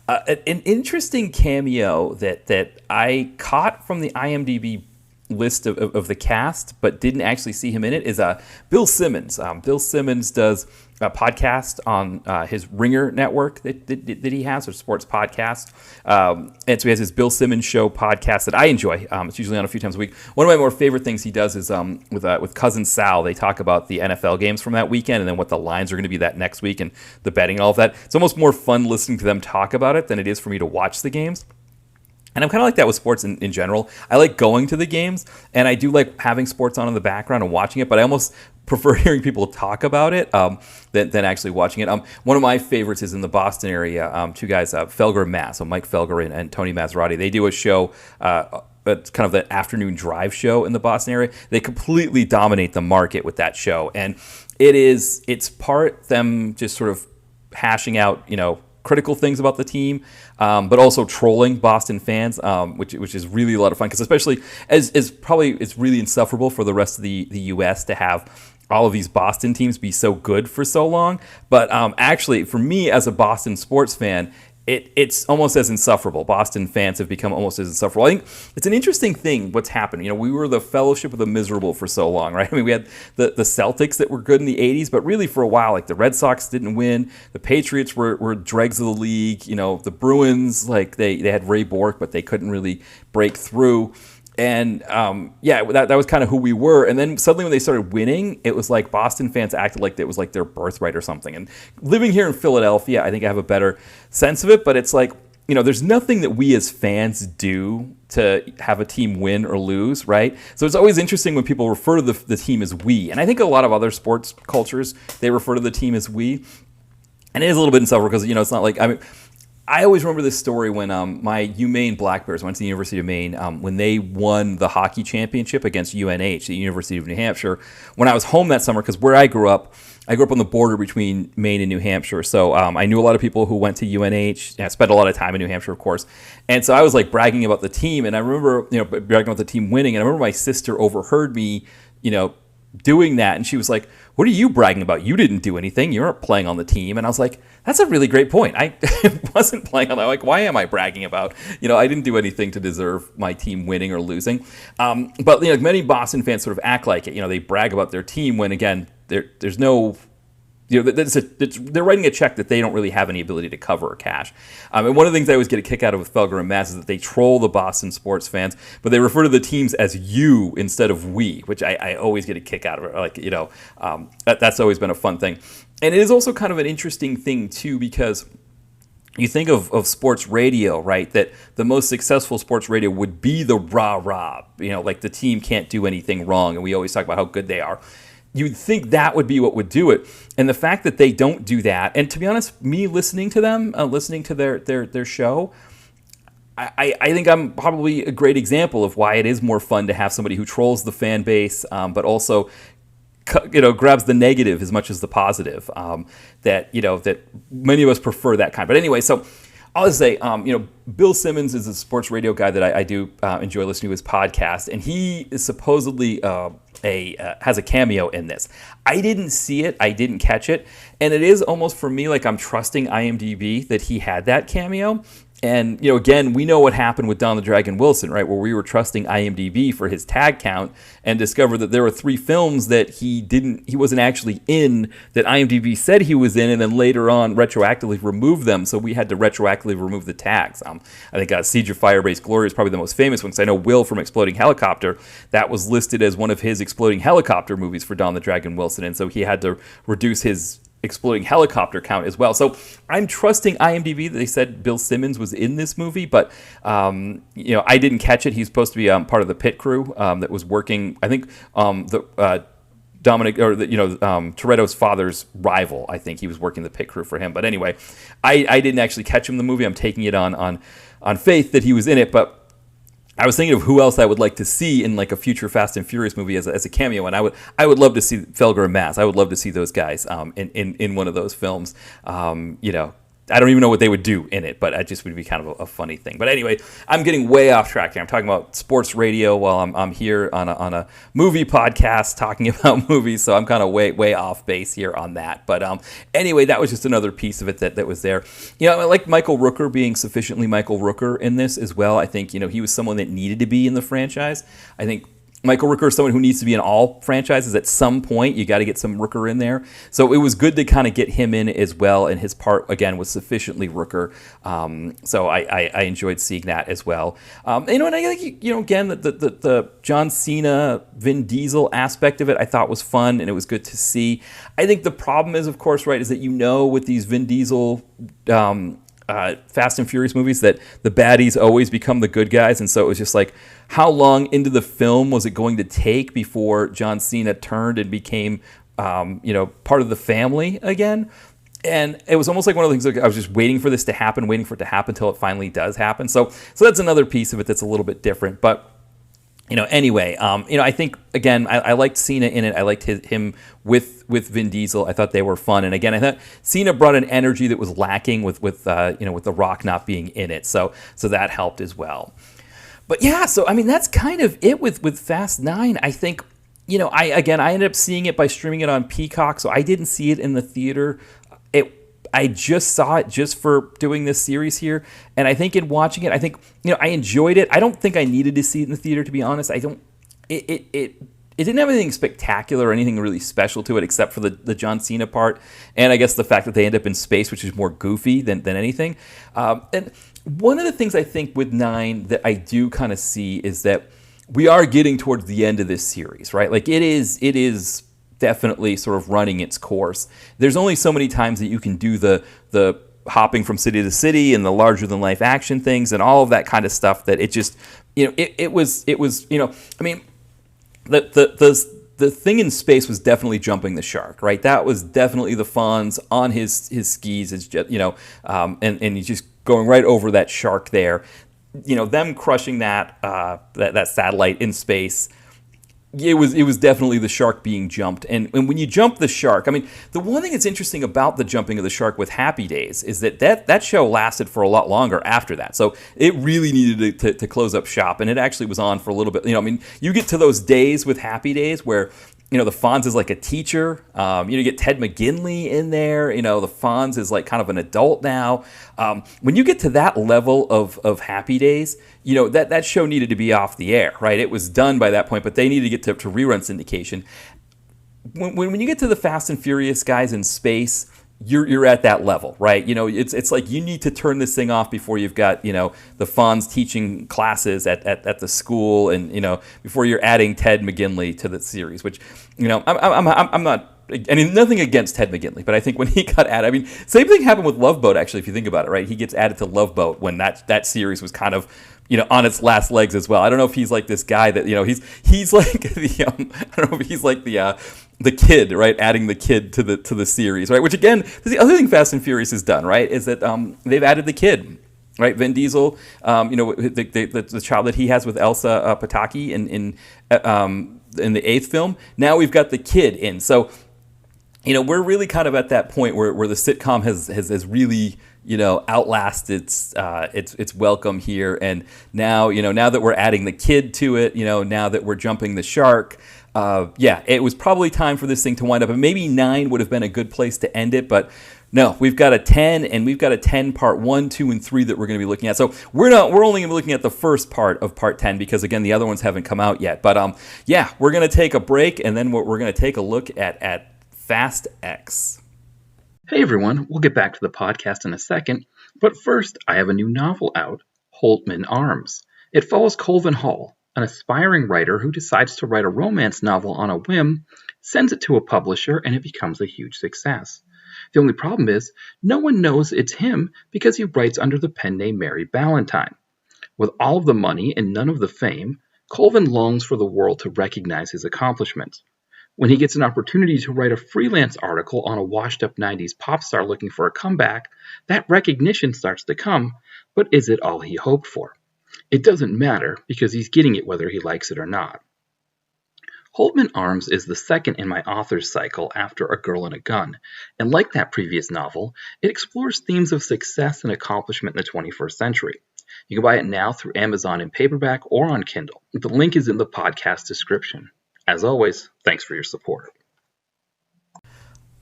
An interesting cameo that I caught from the IMDb list of the cast, but didn't actually see him in it, is Bill Simmons. Bill Simmons does a podcast on his Ringer network that he has, or sports podcast. And so he has his Bill Simmons Show podcast that I enjoy. It's usually on a few times a week. One of my more favorite things he does is with Cousin Sal, they talk about the NFL games from that weekend and then what the lines are going to be that next week and the betting and all of that. It's almost more fun listening to them talk about it than it is for me to watch the games. And I'm kind of like that with sports in general. I like going to the games, and I do like having sports on in the background and watching it, but I almost prefer hearing people talk about it than actually watching it. One of my favorites is in the Boston area. Two guys, Felger and Matt, so Mike Felger and Tony Maserati. They do a show, it's kind of the afternoon drive show in the Boston area. They completely dominate the market with that show, and it's part them just sort of hashing out, critical things about the team, but also trolling Boston fans, which is really a lot of fun, because especially as probably it's really insufferable for the rest of the U.S. to have all of these Boston teams be so good for so long. But actually, for me as a Boston sports fan, it's almost as insufferable. Boston fans have become almost as insufferable. I think it's an interesting thing what's happened. We were the fellowship of the miserable for so long, right? I mean, we had the Celtics that were good in the 80s, but really for a while, like the Red Sox didn't win. The Patriots were dregs of the league. The Bruins, like they had Ray Bork, but they couldn't really break through. And that was kind of who we were. And then suddenly when they started winning, it was like Boston fans acted like it was like their birthright or something. And living here in Philadelphia, I think I have a better sense of it. But it's like there's nothing that we as fans do to have a team win or lose, right? So it's always interesting when people refer to the team as we. And I think a lot of other sports cultures, they refer to the team as we. And it is a little bit insufferable because, it's not like, I always remember this story when my UMaine Black Bears went to the University of Maine when they won the hockey championship against UNH, the University of New Hampshire. When I was home that summer, because where I grew up on the border between Maine and New Hampshire. So I knew a lot of people who went to UNH. I spent a lot of time in New Hampshire, of course. And so I was like bragging about the team. And I remember, bragging about the team winning. And I remember my sister overheard me, doing that. And she was like, "What are you bragging about? You didn't do anything. You weren't playing on the team." And I was like, that's a really great point. I wasn't playing on that. Like, why am I bragging about, I didn't do anything to deserve my team winning or losing. But many Boston fans sort of act like it. They brag about their team when, again, there's no, they're writing a check that they don't really have any ability to cover or cash. And one of the things I always get a kick out of with Felger and Mazz is that they troll the Boston sports fans, but they refer to the teams as you instead of we, which I always get a kick out of it. Like, that's always been a fun thing. And it is also kind of an interesting thing, too, because you think of sports radio, right, that the most successful sports radio would be the rah-rah, like the team can't do anything wrong, and we always talk about how good they are. You'd think that would be what would do it. And the fact that they don't do that, and to be honest, me listening to them, listening to their show, I think I'm probably a great example of why it is more fun to have somebody who trolls the fan base, but also grabs the negative as much as the positive. That many of us prefer that kind. But anyway, so I'll just say, Bill Simmons is a sports radio guy that I do enjoy listening to his podcast, and he is supposedly has a cameo in this. I didn't see it, I didn't catch it, and it is almost for me like I'm trusting IMDb that he had that cameo. And, again, we know what happened with Don the Dragon Wilson, right, where we were trusting IMDb for his tag count and discovered that there were 3 films that he wasn't actually in, that IMDb said he was in, and then later on retroactively removed them, so we had to retroactively remove the tags. I think Siege of Firebase Glory is probably the most famous one, because I know Will from Exploding Helicopter, that was listed as one of his Exploding Helicopter movies for Don the Dragon Wilson, and so he had to reduce his Exploding Helicopter count as well. So I'm trusting IMDb that they said Bill Simmons was in this movie, but I didn't catch it. He's supposed to be part of the pit crew that was working. I think Dominic or Toretto's father's rival. I think he was working the pit crew for him. But anyway, I didn't actually catch him in the movie. I'm taking it on faith that he was in it, but I was thinking of who else I would like to see in like a future Fast and Furious movie as a cameo, and I would love to see Felger and Mazz. I would love to see those guys in one of those films. I don't even know what they would do in it, but it just would be kind of a funny thing. But anyway, I'm getting way off track here. I'm talking about sports radio while I'm here on a movie podcast talking about movies, so I'm kind of way off base here on that. But anyway, that was just another piece of it that was there. I like Michael Rooker being sufficiently Michael Rooker in this as well. I think he was someone that needed to be in the franchise. I think Michael Rooker is someone who needs to be in all franchises at some point. You got to get some Rooker in there. So it was good to kind of get him in as well, and his part, again, was sufficiently Rooker. So I enjoyed seeing that as well. And I think, again, the John Cena, Vin Diesel aspect of it I thought was fun, and it was good to see. I think the problem is, of course, right, is that with these Vin Diesel Fast and Furious movies that the baddies always become the good guys, and so it was just like, how long into the film was it going to take before John Cena turned and became part of the family again? And it was almost like one of the things, like I was just waiting for this to happen, waiting for it to happen until it finally does happen. So that's another piece of it that's a little bit different. But anyway, I think, again, I liked Cena in it. I liked him with Vin Diesel. I thought they were fun. And again, I thought Cena brought an energy that was lacking with The Rock not being in it. So that helped as well. But yeah, so I mean, that's kind of it with Fast 9. I think, I ended up seeing it by streaming it on Peacock, so I didn't see it in the theater. I just saw it just for doing this series here, and I think in watching it, I think I enjoyed it. I don't think I needed to see it in the theater, to be honest. It didn't have anything spectacular or anything really special to it, except for the John Cena part, and I guess the fact that they end up in space, which is more goofy than anything. And one of the things I think with 9 that I do kind of see is that we are getting towards the end of this series, right? Like it is definitely sort of running its course. There's only so many times that you can do the hopping from city to city and the larger than life action things and all of that kind of stuff that it just, it was, I mean, the thing in space was definitely jumping the shark, right? That was definitely the Fonz on his skis, and he's just going right over that shark there. Them crushing that satellite in space. It was definitely the shark being jumped. And when you jump the shark, I mean, the one thing that's interesting about the jumping of the shark with Happy Days is that show lasted for a lot longer after that. So it really needed to close up shop, and it actually was on for a little bit. I mean, you get to those days with Happy Days where the Fonz is like a teacher. You get Ted McGinley in there. The Fonz is like kind of an adult now. When you get to that level of Happy Days, that show needed to be off the air, right? It was done by that point, but they needed to get to rerun syndication. When you get to the Fast and Furious guys in space, you're at that level, right? It's like you need to turn this thing off before you've got, the Fonz teaching classes at the school, and, before you're adding Ted McGinley to the series, which, I'm not, I mean, nothing against Ted McGinley, but I think when he got added, I mean, same thing happened with Love Boat, actually, if you think about it, right? He gets added to Love Boat when that series was kind of, on its last legs as well. I don't know if he's like this guy that, he's like I don't know if he's like the kid, right? Adding the kid to the series, right? Which again, the other thing Fast and Furious has done, right, is that they've added the kid, right? Vin Diesel, the child that he has with Elsa Pataki in the 8th film. Now we've got the kid in, so we're really kind of at that point where the sitcom has really outlasted its welcome here, and now now that we're adding the kid to it, now that we're jumping the shark. It was probably time for this thing to wind up, and maybe 9 would have been a good place to end it, but no, we've got a 10, and we've got a 10 part 1, 2, and 3 that we're going to be looking at. So we're only going to be looking at the first part of part 10 because again, the other ones haven't come out yet. But we're going to take a break, and then we're going to take a look at Fast X. Hey everyone, we'll get back to the podcast in a second, but first I have a new novel out, Holtman Arms. It follows Colvin Hall, an aspiring writer who decides to write a romance novel on a whim, sends it to a publisher, and it becomes a huge success. The only problem is, no one knows it's him because he writes under the pen name Mary Ballantyne. With all of the money and none of the fame, Colvin longs for the world to recognize his accomplishments. When he gets an opportunity to write a freelance article on a washed-up 90s pop star looking for a comeback, that recognition starts to come, but is it all he hoped for? It doesn't matter because he's getting it whether he likes it or not. Holtman Arms is the second in my author's cycle after A Girl and a Gun, and like that previous novel, it explores themes of success and accomplishment in the 21st century. You can buy it now through Amazon in paperback or on Kindle. The link is in the podcast description. As always, thanks for your support.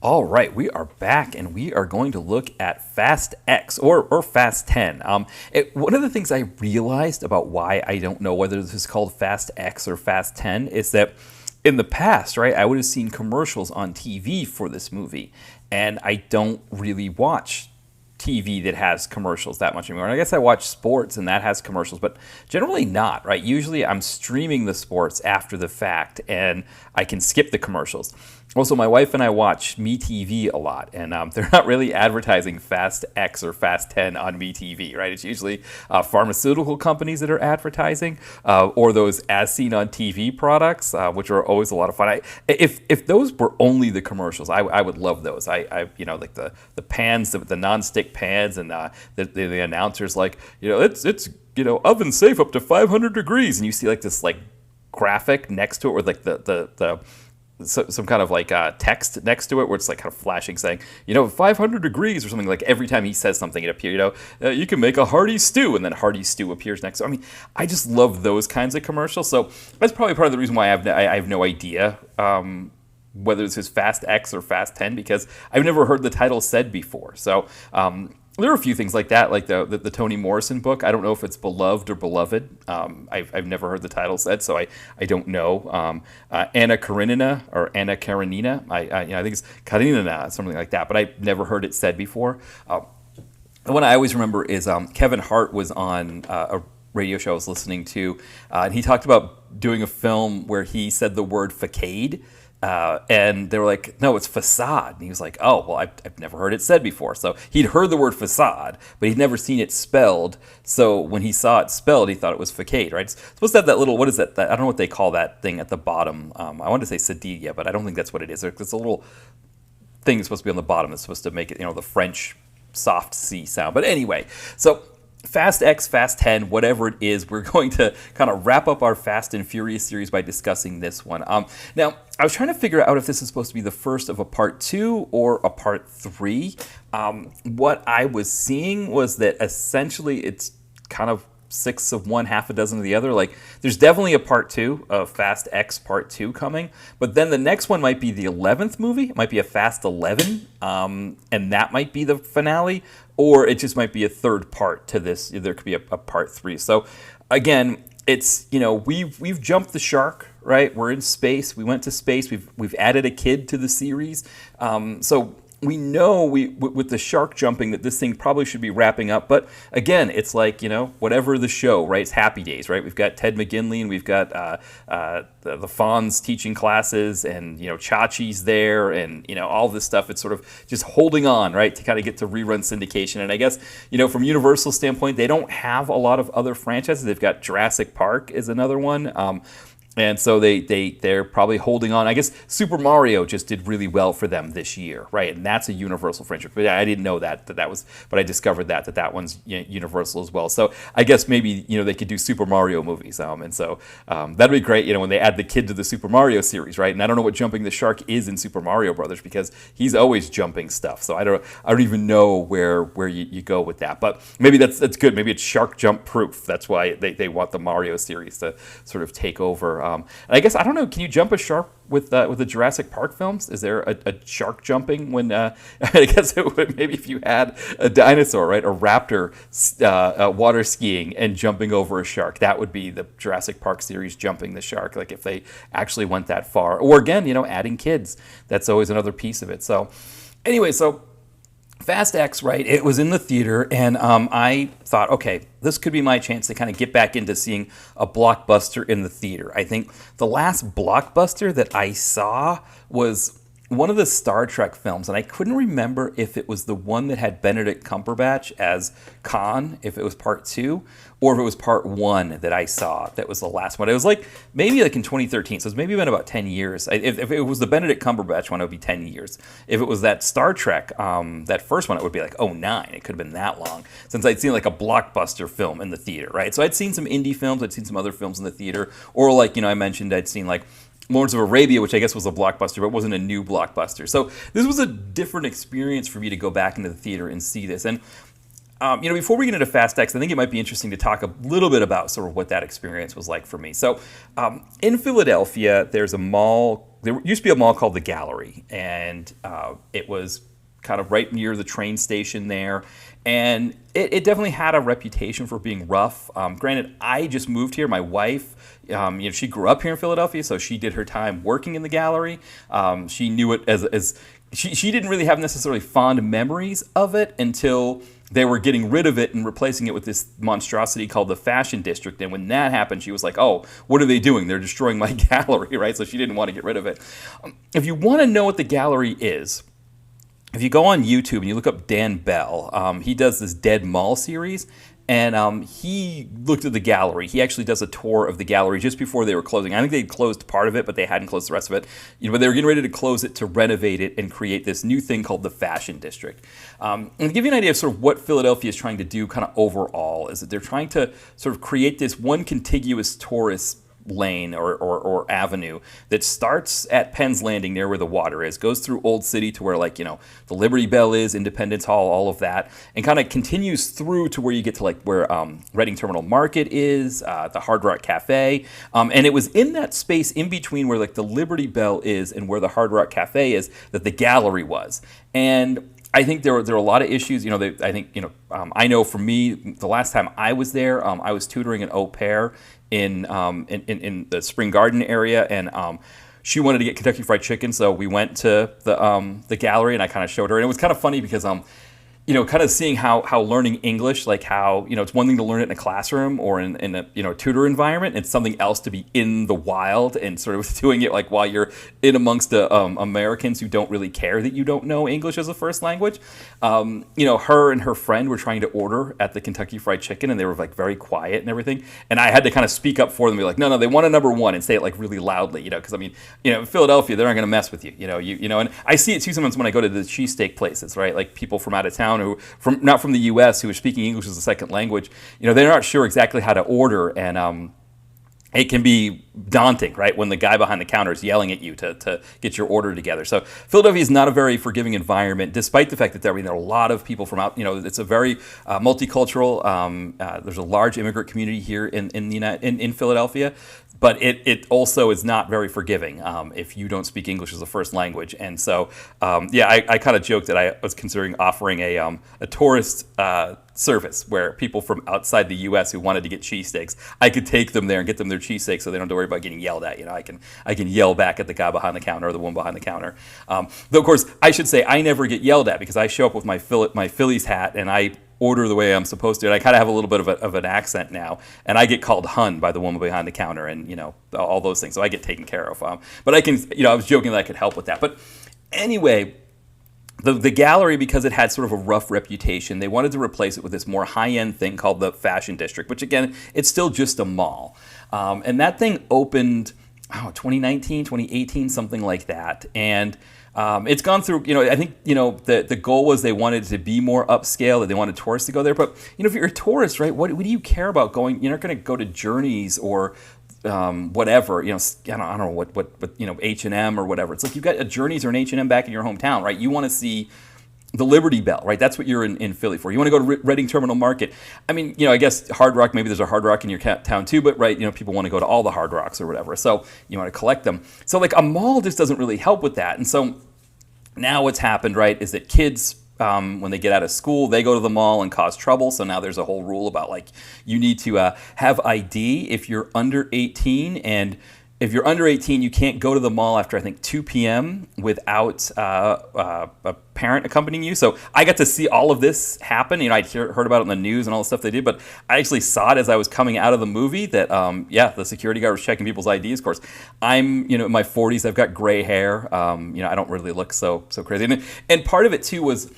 All right, we are back, and we are going to look at Fast X or Fast 10. One of the things I realized about why I don't know whether this is called Fast X or Fast 10 is that in the past, right, I would have seen commercials on TV for this movie, and I don't really watch TV that has commercials that much anymore. And I guess I watch sports and that has commercials, but generally not, right? Usually I'm streaming the sports after the fact and I can skip the commercials. Also, my wife and I watch MeTV a lot, and they're not really advertising Fast X or Fast 10 on MeTV, right? It's usually pharmaceutical companies that are advertising, or those as seen on TV products, which are always a lot of fun. If those were only the commercials, I would love those. I like the pans, the nonstick pans, and the announcers like, it's oven safe up to 500 degrees, and you see like this like graphic next to it with like the some kind of like text next to it where it's like kind of flashing saying 500 degrees or something. Like every time he says something it appears you can make a hearty stew, and then hearty stew appears next. So I mean, I just love those kinds of commercials. So that's probably part of the reason why I have no idea whether this is Fast X or Fast 10, because I've never heard the title said before. So there are a few things like that, like the Toni Morrison book. I don't know if it's Beloved or Beloved. I've never heard the title said, so I don't know. Anna Karenina or Anna Karenina. I think it's Karenina, something like that, but I've never heard it said before. The one I always remember is Kevin Hart was on a radio show I was listening to, and he talked about doing a film where he said the word facade And they were like, no, it's facade. And he was like, oh, well, I've never heard it said before. So he'd heard the word facade, but he'd never seen it spelled. So when he saw it spelled, he thought it was facade, right? It's supposed to have that little, what is that? I don't know what they call that thing at the bottom. I wanted to say sedia, but I don't think that's what it is. It's a little thing that's supposed to be on the bottom that's supposed to make it, the French soft C sound. But anyway, so Fast X, Fast 10, whatever it is, we're going to kind of wrap up our Fast and Furious series by discussing this one. Now, I was trying to figure out if this is supposed to be the first of a part 2 or a part 3. What I was seeing was that essentially it's kind of 6 of one, half a dozen of the other. Like, there's definitely a part 2 of Fast X part 2 coming, but then the next one might be the 11th movie. It might be a Fast 11, and that might be the finale, or it just might be a third part to this. There could be a part 3. So again, it's, we've jumped the shark, right? We're in space. We went to space. We've added a kid to the series. So we know with the shark jumping that this thing probably should be wrapping up. But again, it's like, whatever the show, right? It's Happy Days, right? We've got Ted McGinley and we've got the Fonz teaching classes and, Chachi's there and, all this stuff. It's sort of just holding on, right, to kind of get to rerun syndication. And I guess, from Universal's standpoint, they don't have a lot of other franchises. They've got Jurassic Park is another one. And so they're probably holding on. I guess Super Mario just did really well for them this year, right? And that's a Universal franchise. But I didn't know that was. But I discovered that one's Universal as well. So I guess maybe they could do Super Mario movies. And so that'd be great. When they add the kid to the Super Mario series, right? And I don't know what jumping the shark is in Super Mario Brothers because he's always jumping stuff. So I don't even know where you go with that. But maybe that's good. Maybe it's shark jump proof. That's why they want the Mario series to sort of take over. And I guess, I don't know, can you jump a shark with the Jurassic Park films? Is there a shark jumping when, I guess it would, maybe if you had a dinosaur, right, a raptor water skiing and jumping over a shark, that would be the Jurassic Park series jumping the shark, like if they actually went that far. Or again, adding kids, that's always another piece of it. So anyway, so Fast X, right, it was in the theater, and I thought, okay, this could be my chance to kind of get back into seeing a blockbuster in the theater. I think the last blockbuster that I saw was one of the Star Trek films, and I couldn't remember if it was the one that had Benedict Cumberbatch as Khan, if it was part 2, or if it was part 1 that I saw that was the last one. It was maybe in 2013, so it's maybe been about 10 years. If it was the Benedict Cumberbatch one, it would be 10 years. If it was that Star Trek, that first one, it would be 09. It could have been that long since I'd seen a blockbuster film in the theater, right? So I'd seen some indie films, I'd seen some other films in the theater, or I mentioned I'd seen Lawrence of Arabia, which I guess was a blockbuster, but wasn't a new blockbuster. So this was a different experience for me to go back into the theater and see this. And, before we get into Fast X, I think it might be interesting to talk a little bit about sort of what that experience was like for me. So in Philadelphia, there's a mall. There used to be a mall called The Gallery, and it was kind of right near the train station there. And it definitely had a reputation for being rough. Granted, I just moved here. My wife, she grew up here in Philadelphia, so she did her time working in the Gallery. She knew it as she didn't really have necessarily fond memories of it until they were getting rid of it and replacing it with this monstrosity called the Fashion District. And when that happened, she was like, oh, what are they doing? They're destroying my gallery, right? So she didn't want to get rid of it. If you want to know what the Gallery is, if you go on YouTube and you look up Dan Bell, he does this Dead Mall series, and he looked at the Gallery. He actually does a tour of the Gallery just before they were closing. I think they'd closed part of it, but they hadn't closed the rest of it. But they were getting ready to close it to renovate it and create this new thing called the Fashion District. And to give you an idea of sort of what Philadelphia is trying to do kind of overall is that they're trying to sort of create this one contiguous tourist lane or avenue that starts at Penn's Landing near where the water is, goes through Old City to where the Liberty Bell is, Independence Hall, all of that, and kind of continues through to where you get to where Reading Terminal Market is, the Hard Rock Cafe, and it was in that space in between where the Liberty Bell is and where the Hard Rock Cafe is that the Gallery was. And I think there were a lot of issues. I know for me, the last time I was there, I was tutoring an au pair in the Spring Garden area, and she wanted to get Kentucky Fried Chicken, so we went to the Gallery, and I kind of showed her, and it was kind of funny because kind of seeing how learning English, like how, it's one thing to learn it in a classroom or in a, tutor environment. It's something else to be in the wild and sort of doing it like while you're in amongst Americans who don't really care that you don't know English as a first language. Her and her friend were trying to order at the Kentucky Fried Chicken, and they were like very quiet and everything. And I had to kind of speak up for them, and be like, no, they want a number one, and say it like really loudly, because in Philadelphia, they're not going to mess with you, and I see it too sometimes when I go to the cheesesteak places, right? Like people from out of town who not from the U.S. who are speaking English as a second language, they're not sure exactly how to order, and it can be daunting, right, when the guy behind the counter is yelling at you to get your order together. So Philadelphia is not a very forgiving environment, despite the fact that there are a lot of people from out. It's a very multicultural. There's a large immigrant community here in Philadelphia. But it also is not very forgiving if you don't speak English as a first language. And so, I kind of joked that I was considering offering a tourist service where people from outside the U.S. who wanted to get cheesesteaks, I could take them there and get them their cheesesteaks so they don't have to worry about getting yelled at. I can yell back at the guy behind the counter or the woman behind the counter. Though, of course, I should say I never get yelled at because I show up with my Phillies hat and I order the way I'm supposed to. And I kind of have a little bit of an accent now, and I get called hun by the woman behind the counter, and all those things. So I get taken care of. But I can, I was joking that I could help with that. But anyway, the gallery, because it had sort of a rough reputation, they wanted to replace it with this more high-end thing called the Fashion District, which again, it's still just a mall. And that thing opened, 2019, 2018, something like that. And it's gone through, I think, the goal was they wanted to be more upscale, that they wanted tourists to go there. But, if you're a tourist, right, what do you care about going? You're not going to go to Journeys or whatever, I don't know what H&M or whatever. It's like you've got a Journeys or an H&M back in your hometown, right? You want to see the Liberty Bell, right? That's what you're in Philly for. You want to go to Reading Terminal Market. I mean, I guess Hard Rock, maybe there's a Hard Rock in your town too, but right, people want to go to all the Hard Rocks or whatever. So you want to collect them. So like a mall just doesn't really help with that. And so now what's happened, right, is that kids, when they get out of school, they go to the mall and cause trouble. So now there's a whole rule about like you need to have ID if you're under 18, and if you're under 18, you can't go to the mall after, I think, 2 p.m. without a parent accompanying you. So I got to see all of this happen. I'd heard about it in the news and all the stuff they did, but I actually saw it as I was coming out of the movie that, the security guard was checking people's IDs. Of course, I'm, in my 40s. I've got gray hair. I don't really look so crazy. And part of it, too, was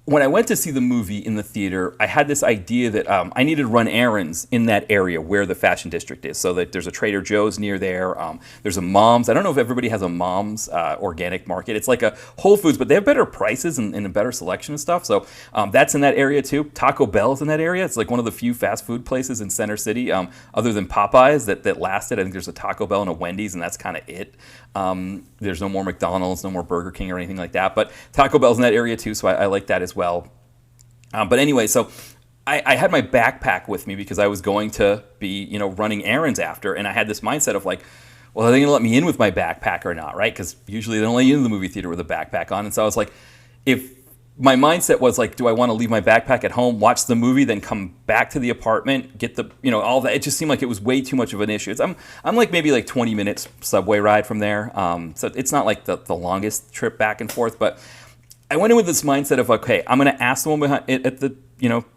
when I went to see the movie in the theater, I had this idea that I needed to run errands in that area where the Fashion District is. So that there's a Trader Joe's near there. There's a Mom's. I don't know if everybody has a Mom's organic market. It's like a Whole Foods, but they have better prices and a better selection of stuff. So that's in that area too. Taco Bell's in that area. It's like one of the few fast food places in Center City, other than Popeyes, that lasted. I think there's a Taco Bell and a Wendy's, and that's kind of it. There's no more McDonald's, no more Burger King or anything like that. But Taco Bell's in that area too, so I like that as well. But anyway, so I had my backpack with me because I was going to be, running errands after, and I had this mindset of like, well, are they going to let me in with my backpack or not, right? Because usually they don't let you in the movie theater with a backpack on. And so I was like, if my mindset was like, do I want to leave my backpack at home, watch the movie, then come back to the apartment, get the, all that. It just seemed like it was way too much of an issue. I'm like maybe like 20 minutes subway ride from there. So it's not like the longest trip back and forth, but I went in with this mindset of, okay, I'm going to ask the woman at the,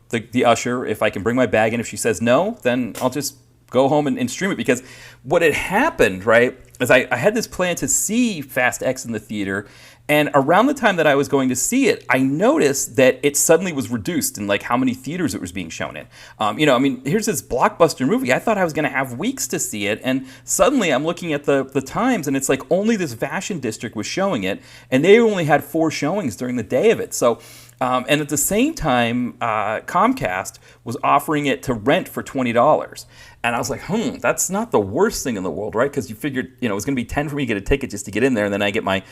the usher if I can bring my bag in. If she says no, then I'll just go home and stream it. Because what had happened, right, is I had this plan to see Fast X in the theater. And around the time that I was going to see it, I noticed that it suddenly was reduced in like how many theaters it was being shown in. Here's this blockbuster movie. I thought I was going to have weeks to see it. And suddenly I'm looking at the times, and it's like only this Fashion District was showing it. And they only had 4 showings during the day of it. So, and at the same time, Comcast was offering it to rent for $20. And I was like, that's not the worst thing in the world, right? Because you figured, it was going to be 10 for me to get a ticket just to get in there. And then I get my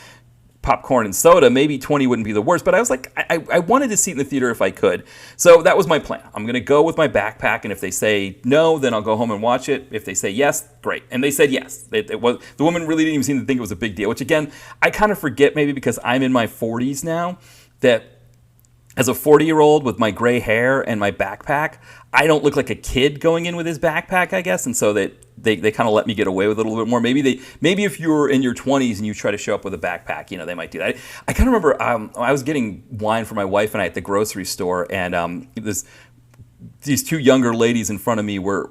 popcorn and soda. Maybe 20 wouldn't be the worst, but I was like, I wanted to see it in the theater if I could. So that was my plan. I'm going to go with my backpack, and if they say no, then I'll go home and watch it. If they say yes, great. And they said yes. It was, the woman really didn't even seem to think it was a big deal, which again, I kind of forget maybe because I'm in my 40s now, that as a 40-year-old with my gray hair and my backpack, I don't look like a kid going in with his backpack, I guess, and so that they kind of let me get away with it a little bit more. Maybe if you're in your 20s and you try to show up with a backpack, they might do that. I kind of remember I was getting wine for my wife and I at the grocery store, and these two younger ladies in front of me were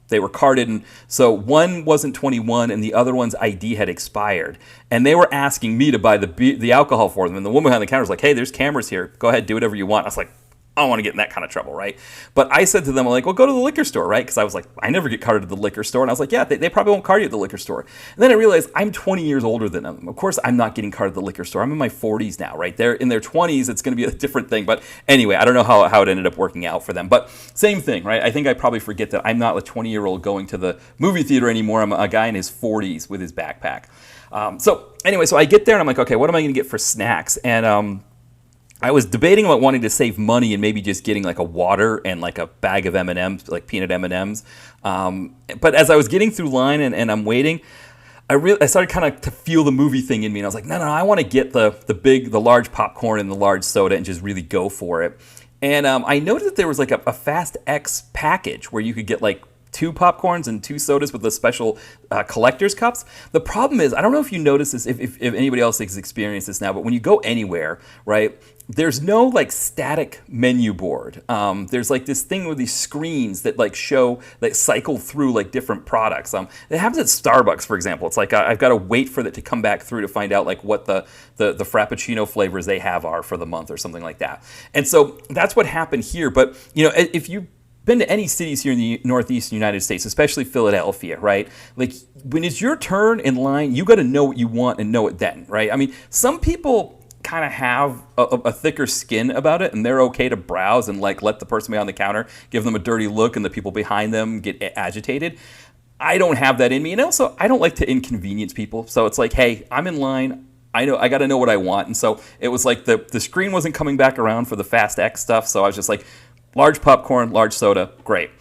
they were carded, and so one wasn't 21 and the other one's ID had expired, and they were asking me to buy the alcohol for them, and the woman behind the counter was like, "Hey, there's cameras here. Go ahead, do whatever you want." I was like, I don't want to get in that kind of trouble, right? But I said to them, I'm like, well, go to the liquor store, right? Because I was like, I never get carded at the liquor store. And I was like, yeah, they probably won't card you at the liquor store. And then I realized I'm 20 years older than them. Of course, I'm not getting carded at the liquor store. I'm in my 40s now, right? They're in their 20s. It's going to be a different thing. But anyway, I don't know how it ended up working out for them. But same thing, right? I think I probably forget that I'm not a 20-year-old going to the movie theater anymore. I'm a guy in his 40s with his backpack. So I get there and I'm like, okay, what am I going to get for snacks? And I was debating about wanting to save money and maybe just getting like a water and like a bag of M&Ms, like peanut M&Ms. But as I was getting through line and I'm waiting, I started kind of to feel the movie thing in me. And I was like, no, I want to get the large popcorn and the large soda and just really go for it. And I noticed that there was like a Fast X package where you could get like 2 popcorns and 2 sodas with the special collector's cups. The problem is, I don't know if you notice this, if anybody else has experienced this now, but when you go anywhere, right, there's no like static menu board. There's like this thing with these screens that like show, that cycle through like different products. It happens at Starbucks, for example. It's like I've got to wait for it to come back through to find out like what the Frappuccino flavors they have are for the month or something like that. And so that's what happened here. But if you been to any cities here in the Northeast United States, especially Philadelphia, right? Like when it's your turn in line, you got to know what you want and know it then, right? I mean, some people kind of have a thicker skin about it, and they're okay to browse and like let the person behind the counter give them a dirty look, and the people behind them get agitated. I don't have that in me, and also I don't like to inconvenience people. So it's like, hey, I'm in line. I got to know what I want, and so it was like the screen wasn't coming back around for the Fast X stuff, so I was just like, large popcorn, large soda, great.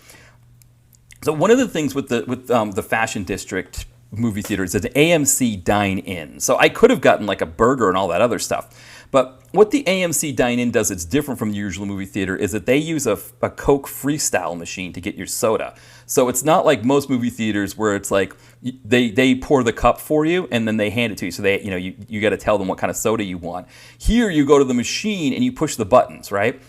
So one of the things with the Fashion District movie theater is an AMC dine-in. So I could have gotten like a burger and all that other stuff. But what the AMC dine-in does that's different from the usual movie theater is that they use a Coke Freestyle machine to get your soda. So it's not like most movie theaters where it's like they pour the cup for you and then they hand it to you. So you got to tell them what kind of soda you want. Here you go to the machine and you push the buttons, right?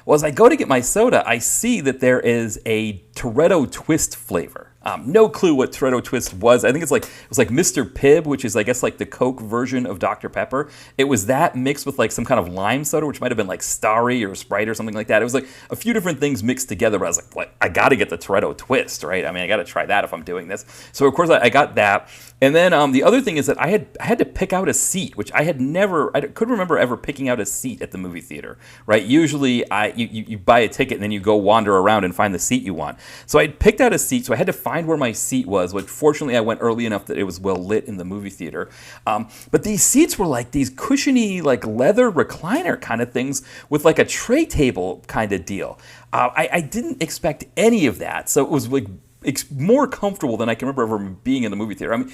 Well, as I go to get my soda, I see that there is a Toretto Twist flavor. No clue what Toretto Twist was. I think it was like Mr. Pibb, which is I guess like the Coke version of Dr. Pepper. It was that mixed with like some kind of lime soda, which might have been like Starry or Sprite or something like that. It was like a few different things mixed together. But I was like, I got to get the Toretto Twist, right? I mean, I got to try that if I'm doing this. So of course I got that. And then the other thing is that I had to pick out a seat, which I couldn't remember ever picking out a seat at the movie theater, right? Usually you buy a ticket and then you go wander around and find the seat you want. So I picked out a seat, so I had to find where my seat was, which fortunately I went early enough that it was well lit in the movie theater. But these seats were like these cushiony, like leather recliner kind of things with like a tray table kind of deal. I didn't expect any of that, so it was like more comfortable than I can remember ever being in the movie theater. I mean,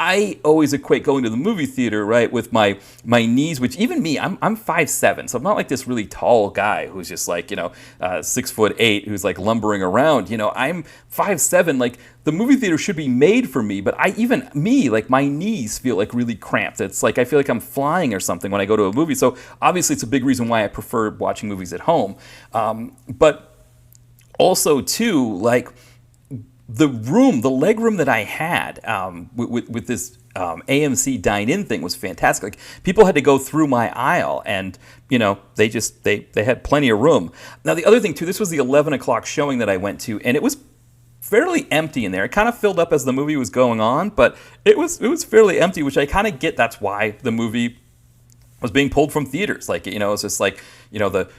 I always equate going to the movie theater, right, with my knees, which even me, I'm 5'7", so I'm not like this really tall guy who's just like, 6'8", who's like lumbering around. I'm 5'7", like the movie theater should be made for me, but like my knees feel like really cramped. It's like I feel like I'm flying or something when I go to a movie. So obviously it's a big reason why I prefer watching movies at home. But also too, like, the leg room that I had with this AMC dine-in thing was fantastic. Like, people had to go through my aisle, and they had plenty of room. Now the other thing too, this was the 11 o'clock showing that I went to, and it was fairly empty in there. It kind of filled up as the movie was going on, but it was fairly empty, which I kind of get. That's why the movie was being pulled from theaters. Like, it's just like the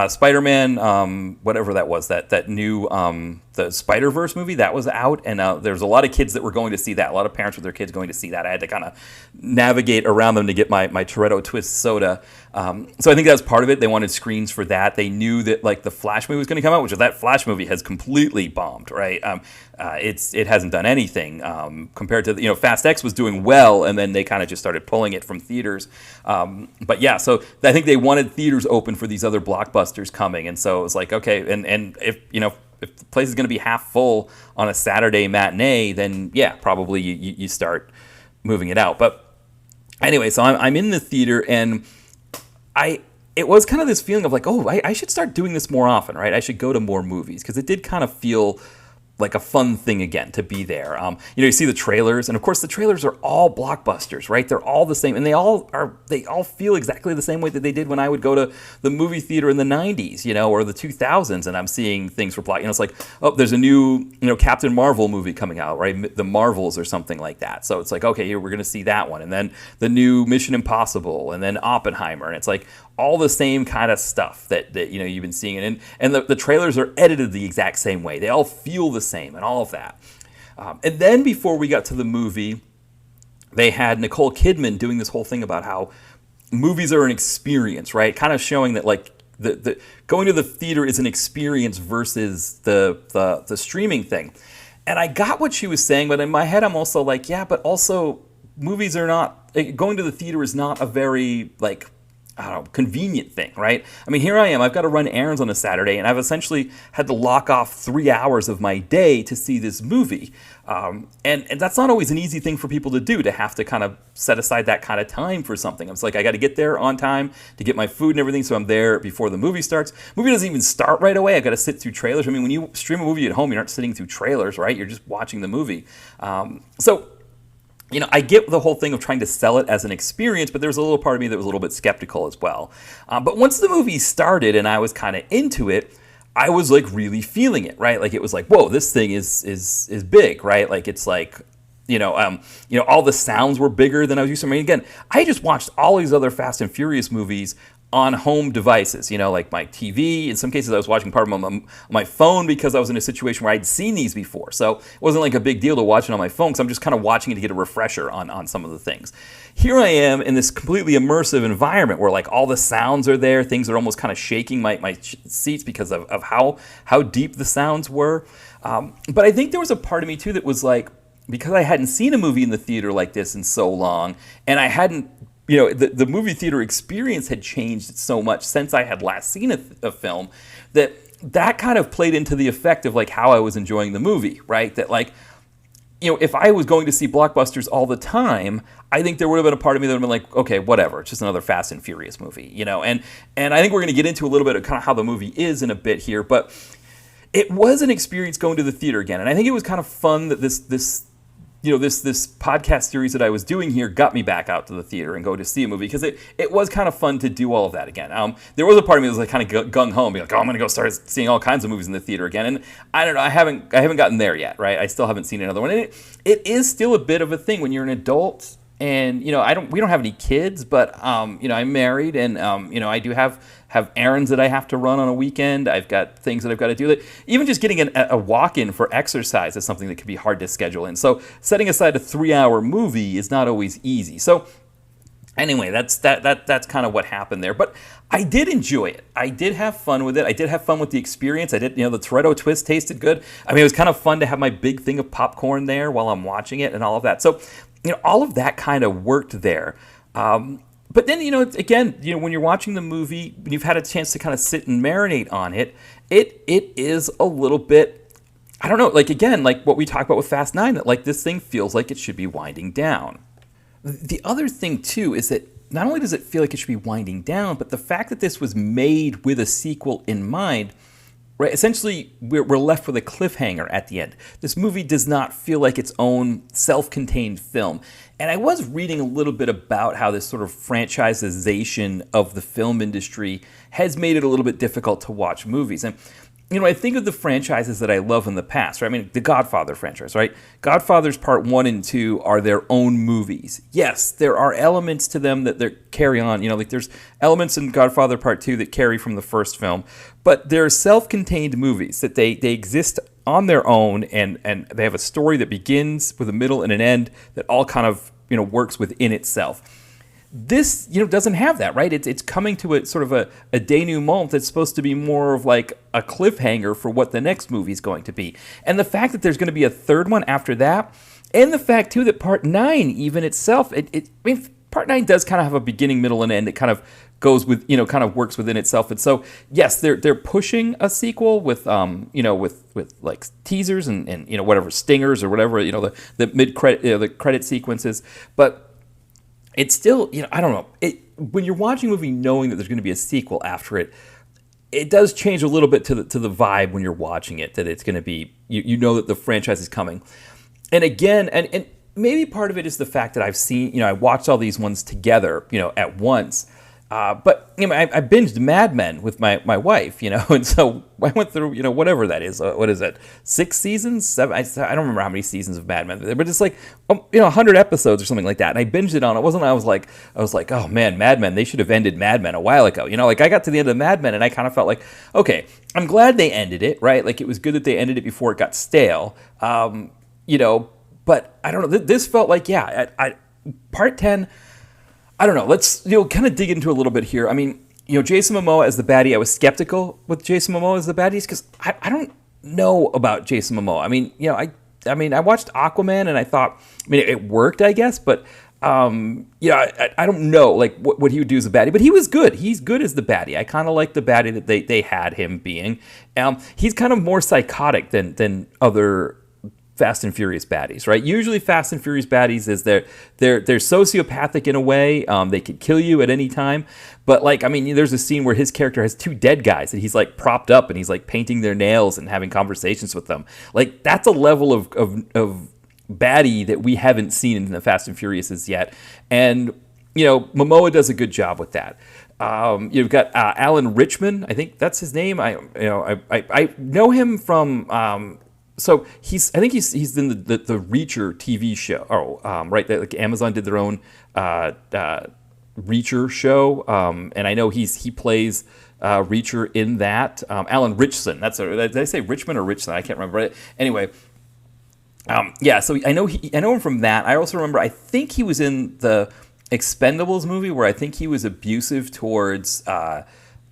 Spider-Man, whatever that was, that new the Spider-Verse movie that was out, and there's a lot of kids that were going to see that. A lot of parents with their kids going to see that. I had to kind of navigate around them to get my Toretto Twist soda. So I think that's part of it. They wanted screens for that. They knew that like the Flash movie was going to come out, which that Flash movie has completely bombed, right? It hasn't done anything compared to Fast X was doing well, and then they kind of just started pulling it from theaters. But yeah, so I think they wanted theaters open for these other blockbusters coming, and so it was like, okay, and if the place is going to be half full on a Saturday matinee, then yeah, probably you start moving it out. But anyway, so I'm in the theater, and it was kind of this feeling of like, oh, I should start doing this more often, right? I should go to more movies, because it did kind of feel like a fun thing again to be there. You see the trailers, and of course the trailers are all blockbusters, right? They're all the same, and they all feel exactly the same way that they did when I would go to the movie theater in the 90s, or the 2000s, and I'm seeing things for it's like, oh, there's a new Captain Marvel movie coming out, right? The Marvels or something like that. So it's like, okay, here we're going to see that one, and then the new Mission Impossible, and then Oppenheimer, and it's like all the same kind of stuff that you've been seeing, and the trailers are edited the exact same way. They all feel the same and all of that. And then before we got to the movie, they had Nicole Kidman doing this whole thing about how movies are an experience, right? Kind of showing that like the going to the theater is an experience versus the streaming thing. And I got what she was saying, but in my head I'm also like, yeah, but also movies are not, going to the theater is not a very like, I don't know, convenient thing, right? I mean, here I am. I've got to run errands on a Saturday, and I've essentially had to lock off 3 hours of my day to see this movie. And that's not always an easy thing for people to do, to have to kind of set aside that kind of time for something. It's like I got to get there on time to get my food and everything, so I'm there before the movie starts. Movie doesn't even start right away. I got to sit through trailers. I mean, when you stream a movie at home, you aren't sitting through trailers, right? You're just watching the movie. I get the whole thing of trying to sell it as an experience, but there was a little part of me that was a little bit skeptical as well. But once the movie started and I was kind of into it, I was like really feeling it, right? Like it was like, whoa, this thing is big, right? Like it's like, all the sounds were bigger than I was used to. I mean, again, I just watched all these other Fast and Furious movies on home devices, like my TV. In some cases, I was watching part of them on my phone because I was in a situation where I'd seen these before. So it wasn't like a big deal to watch it on my phone, because I'm just kind of watching it to get a refresher on some of the things. Here I am in this completely immersive environment where like all the sounds are there. Things are almost kind of shaking my seats because of how deep the sounds were. But I think there was a part of me too that was like, because I hadn't seen a movie in the theater like this in so long, and I hadn't, the movie theater experience had changed so much since I had last seen a film, that kind of played into the effect of like how I was enjoying the movie, right? That like, if I was going to see blockbusters all the time, I think there would have been a part of me that would have been like, okay, whatever, it's just another Fast and Furious movie, and I think we're going to get into a little bit of kind of how the movie is in a bit here, but it was an experience going to the theater again, and I think it was kind of fun that this podcast series that I was doing here got me back out to the theater and go to see a movie, because it was kind of fun to do all of that again. There was a part of me that was like kind of gung-ho and be like, oh, I'm going to go start seeing all kinds of movies in the theater again. And I don't know, I haven't gotten there yet, right? I still haven't seen another one. And it is still a bit of a thing when you're an adult. And we don't have any kids, but I'm married, and I do have errands that I have to run on a weekend. I've got things that I've got to do. That even just getting a walk-in for exercise is something that can be hard to schedule in. So setting aside a 3-hour movie is not always easy. So anyway, that's kind of what happened there. But I did enjoy it. I did have fun with it. I did have fun with the experience. I did, the Toretto Twist tasted good. I mean, it was kind of fun to have my big thing of popcorn there while I'm watching it and all of that. So all of that kind of worked there. But then, again, when you're watching the movie, when you've had a chance to kind of sit and marinate on it, it is a little bit, I don't know, like, again, like what we talked about with Fast 9, that like this thing feels like it should be winding down. The other thing, too, is that not only does it feel like it should be winding down, but the fact that this was made with a sequel in mind, right? Essentially, we're left with a cliffhanger at the end. This movie does not feel like its own self-contained film. And I was reading a little bit about how this sort of franchisization of the film industry has made it a little bit difficult to watch movies. And, I think of the franchises that I love in the past, right? I mean, the Godfather franchise, right? Godfather's Part 1 and 2 are their own movies. Yes, there are elements to them that they carry on. Like there's elements in Godfather Part 2 that carry from the first film. But they're self-contained movies that they exist on their own, and they have a story that begins with a middle and an end that all kind of works within itself. This doesn't have that, right? It's coming to a sort of a denouement that's supposed to be more of like a cliffhanger for what the next movie is going to be. And the fact that there's going to be a third one after that, and the fact too that Part 9 even itself, Part 9 does kind of have a beginning, middle, and end. It kind of goes with kind of works within itself. And so yes, they're pushing a sequel with with like teasers and whatever stingers or whatever the mid credit the credit sequences, but it's still, I don't know. When you're watching a movie knowing that there's going to be a sequel after it, it does change a little bit to the vibe when you're watching it, that it's going to be, you know that the franchise is coming. And again, and maybe part of it is the fact that I've seen, I watched all these ones together, at once. But I binged Mad Men with my wife, and so I went through, whatever that is. What is it? 6 seasons? 7? I don't remember how many seasons of Mad Men there, but it's like 100 episodes or something like that. And I binged it on. It wasn't. I was like, oh man, Mad Men. They should have ended Mad Men a while ago. Like I got to the end of Mad Men and I kind of felt like, okay, I'm glad they ended it, right? Like it was good that they ended it before it got stale. But I don't know. This felt like, Part 10. I don't know. Let's kind of dig into a little bit here. I mean, Jason Momoa as the baddie. I was skeptical with Jason Momoa as the baddies because I don't know about Jason Momoa. I mean, I watched Aquaman and I thought, it worked, I guess, but I don't know like what he would do as a baddie. But he was good. He's good as the baddie. I kind of like the baddie that they had him being. He's kind of more psychotic than other Fast and Furious baddies, right? Usually Fast and Furious baddies is they're sociopathic in a way. They could kill you at any time. But there's a scene where his character has 2 dead guys and he's like propped up and he's like painting their nails and having conversations with them. Like that's a level of baddie that we haven't seen in the Fast and Furiouses yet. And Momoa does a good job with that. You've got Alan Rickman, I think that's his name. I know him from. So I think he's in the Reacher TV show. Right, like Amazon did their own Reacher show, and I know he plays Reacher in that. Alan Ritchson. Did I say Richmond or Richson? I can't remember. Anyway, So I know him from that. I also remember. I think he was in the Expendables movie where I think he was abusive towards.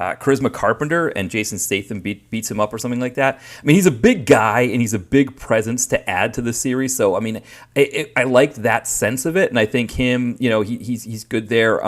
Charisma Carpenter and Jason Statham beats him up or something like that. He's a big guy and he's a big presence to add to the series. So I liked that sense of it, and I think him, he's good there.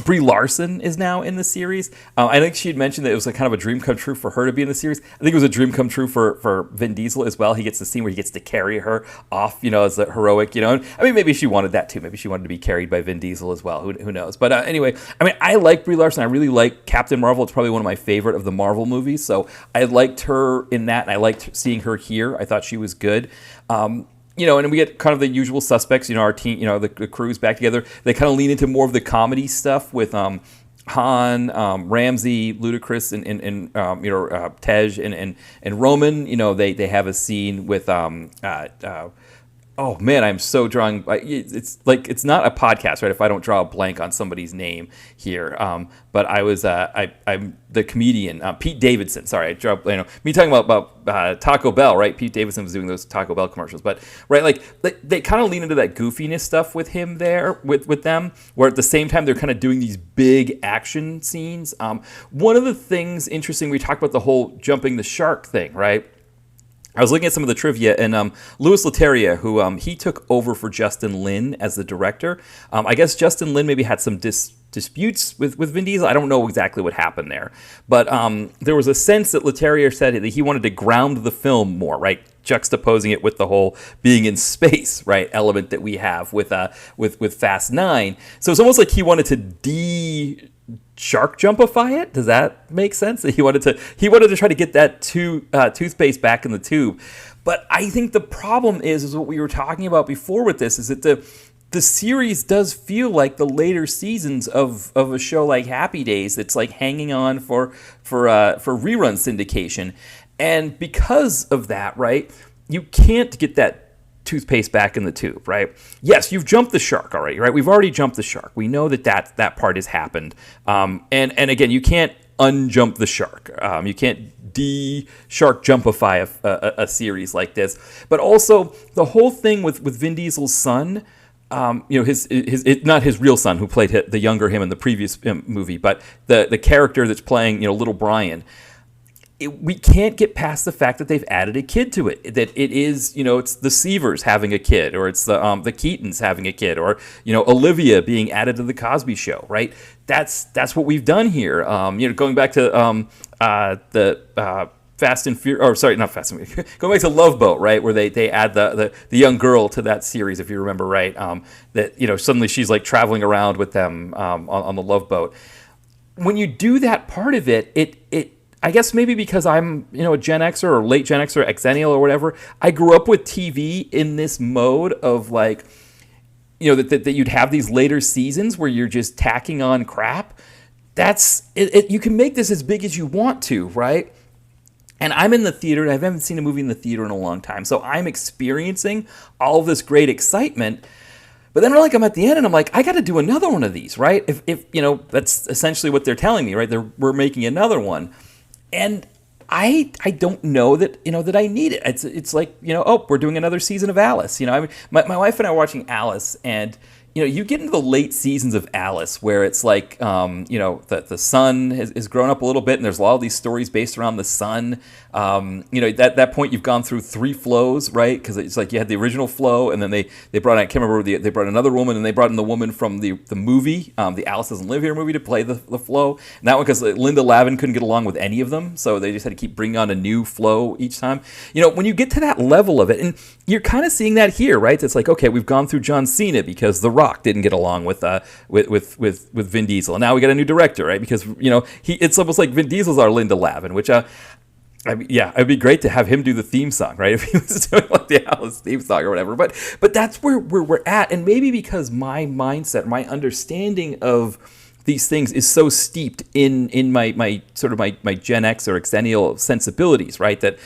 Brie Larson is now in the series. I think she had mentioned that it was kind of a dream come true for her to be in the series. I think it was a dream come true for Vin Diesel as well. He gets the scene where he gets to carry her off, as a heroic, maybe she wanted that too. Maybe she wanted to be carried by Vin Diesel as well. Who knows? But anyway, I like Brie Larson. I really like Captain Marvel. It's probably one of my favorite of the Marvel movies. So I liked her in that, and I liked seeing her here. I thought she was good. And we get kind of the usual suspects, our team, the crew's back together. They kind of lean into more of the comedy stuff with Han, Ramsey, Ludacris, and Tej and Roman. They have a scene with oh man, I'm so drawing. It's like it's not a podcast, right? If I don't draw a blank on somebody's name here, but I was I'm the comedian Pete Davidson. Sorry, I draw. Me talking about Taco Bell, right? Pete Davidson was doing those Taco Bell commercials, but right, like they kind of lean into that goofiness stuff with him there, with them, where at the same time they're kind of doing these big action scenes. One of the things interesting, we talked about the whole jumping the shark thing, right? I was looking at some of the trivia, and Louis Leterrier, who he took over for Justin Lin as the director. I guess Justin Lin maybe had some disputes with Vin Diesel. I don't know exactly what happened there. But there was a sense that Leterrier said that he wanted to ground the film more, right? Juxtaposing it with the whole being in space, right, element that we have with Fast 9. So it's almost like he wanted to shark jumpify it. Does that make sense? He wanted to try to get that toothpaste back in the tube. But I think the problem is what we were talking about before with this, is that the series does feel like the later seasons of a show like Happy Days that's like hanging on for rerun syndication. And because of that, right, you can't get that toothpaste back in the tube, right? Yes, you've jumped the shark already, right? We've already jumped the shark. We know that part has happened. And again, you can't unjump the shark. You can't de-shark jumpify a series like this. But also the whole thing with Vin Diesel's son. His not his real son who played the younger him in the previous movie, but the character that's playing little Brian. We can't get past the fact that they've added a kid to it. That it is, it's the Seavers having a kid, or it's the Keatons having a kid, or Olivia being added to the Cosby Show, right? That's what we've done here. Going back to the Fast and Furious, or sorry, not Fast and Furious. Going back to Love Boat, right, where they add the young girl to that series, if you remember right. That suddenly she's like traveling around with them on the Love Boat. When you do that part of it I guess maybe because I'm, a Gen Xer or late Gen Xer, Xennial or whatever, I grew up with TV in this mode of like, that you'd have these later seasons where you're just tacking on crap. That's it. You can make this as big as you want to, right? And I'm in the theater, and I haven't seen a movie in the theater in a long time, so I'm experiencing all of this great excitement. But then I'm at the end and I'm like, I got to do another one of these, right? If that's essentially what they're telling me, right? We're making another one. And I don't know that that I need it. It's like we're doing another season of Alice. My wife and I are watching Alice, and you get into the late seasons of Alice where it's like the son has grown up a little bit, and there's a lot of these stories based around the son. At that point you've gone through 3 flows, right? Because it's like you had the original flow, and then they brought in, I can't remember, they brought another woman, and they brought in the woman from the movie, the Alice Doesn't Live Here movie, to play the flow. And that one, because Linda Lavin couldn't get along with any of them, so they just had to keep bringing on a new flow each time. When you get to that level of it, and you're kind of seeing that here, right? It's like, okay, we've gone through John Cena because The Rock didn't get along with Vin Diesel, and now we got a new director, right? Because it's almost like Vin Diesel's our Linda Lavin, which it'd be great to have him do the theme song, right? If he was doing like the Alice theme song or whatever. But that's where we're at, and maybe because my mindset, my understanding of these things is so steeped in my sort of my Gen X or Xennial sensibilities, right? That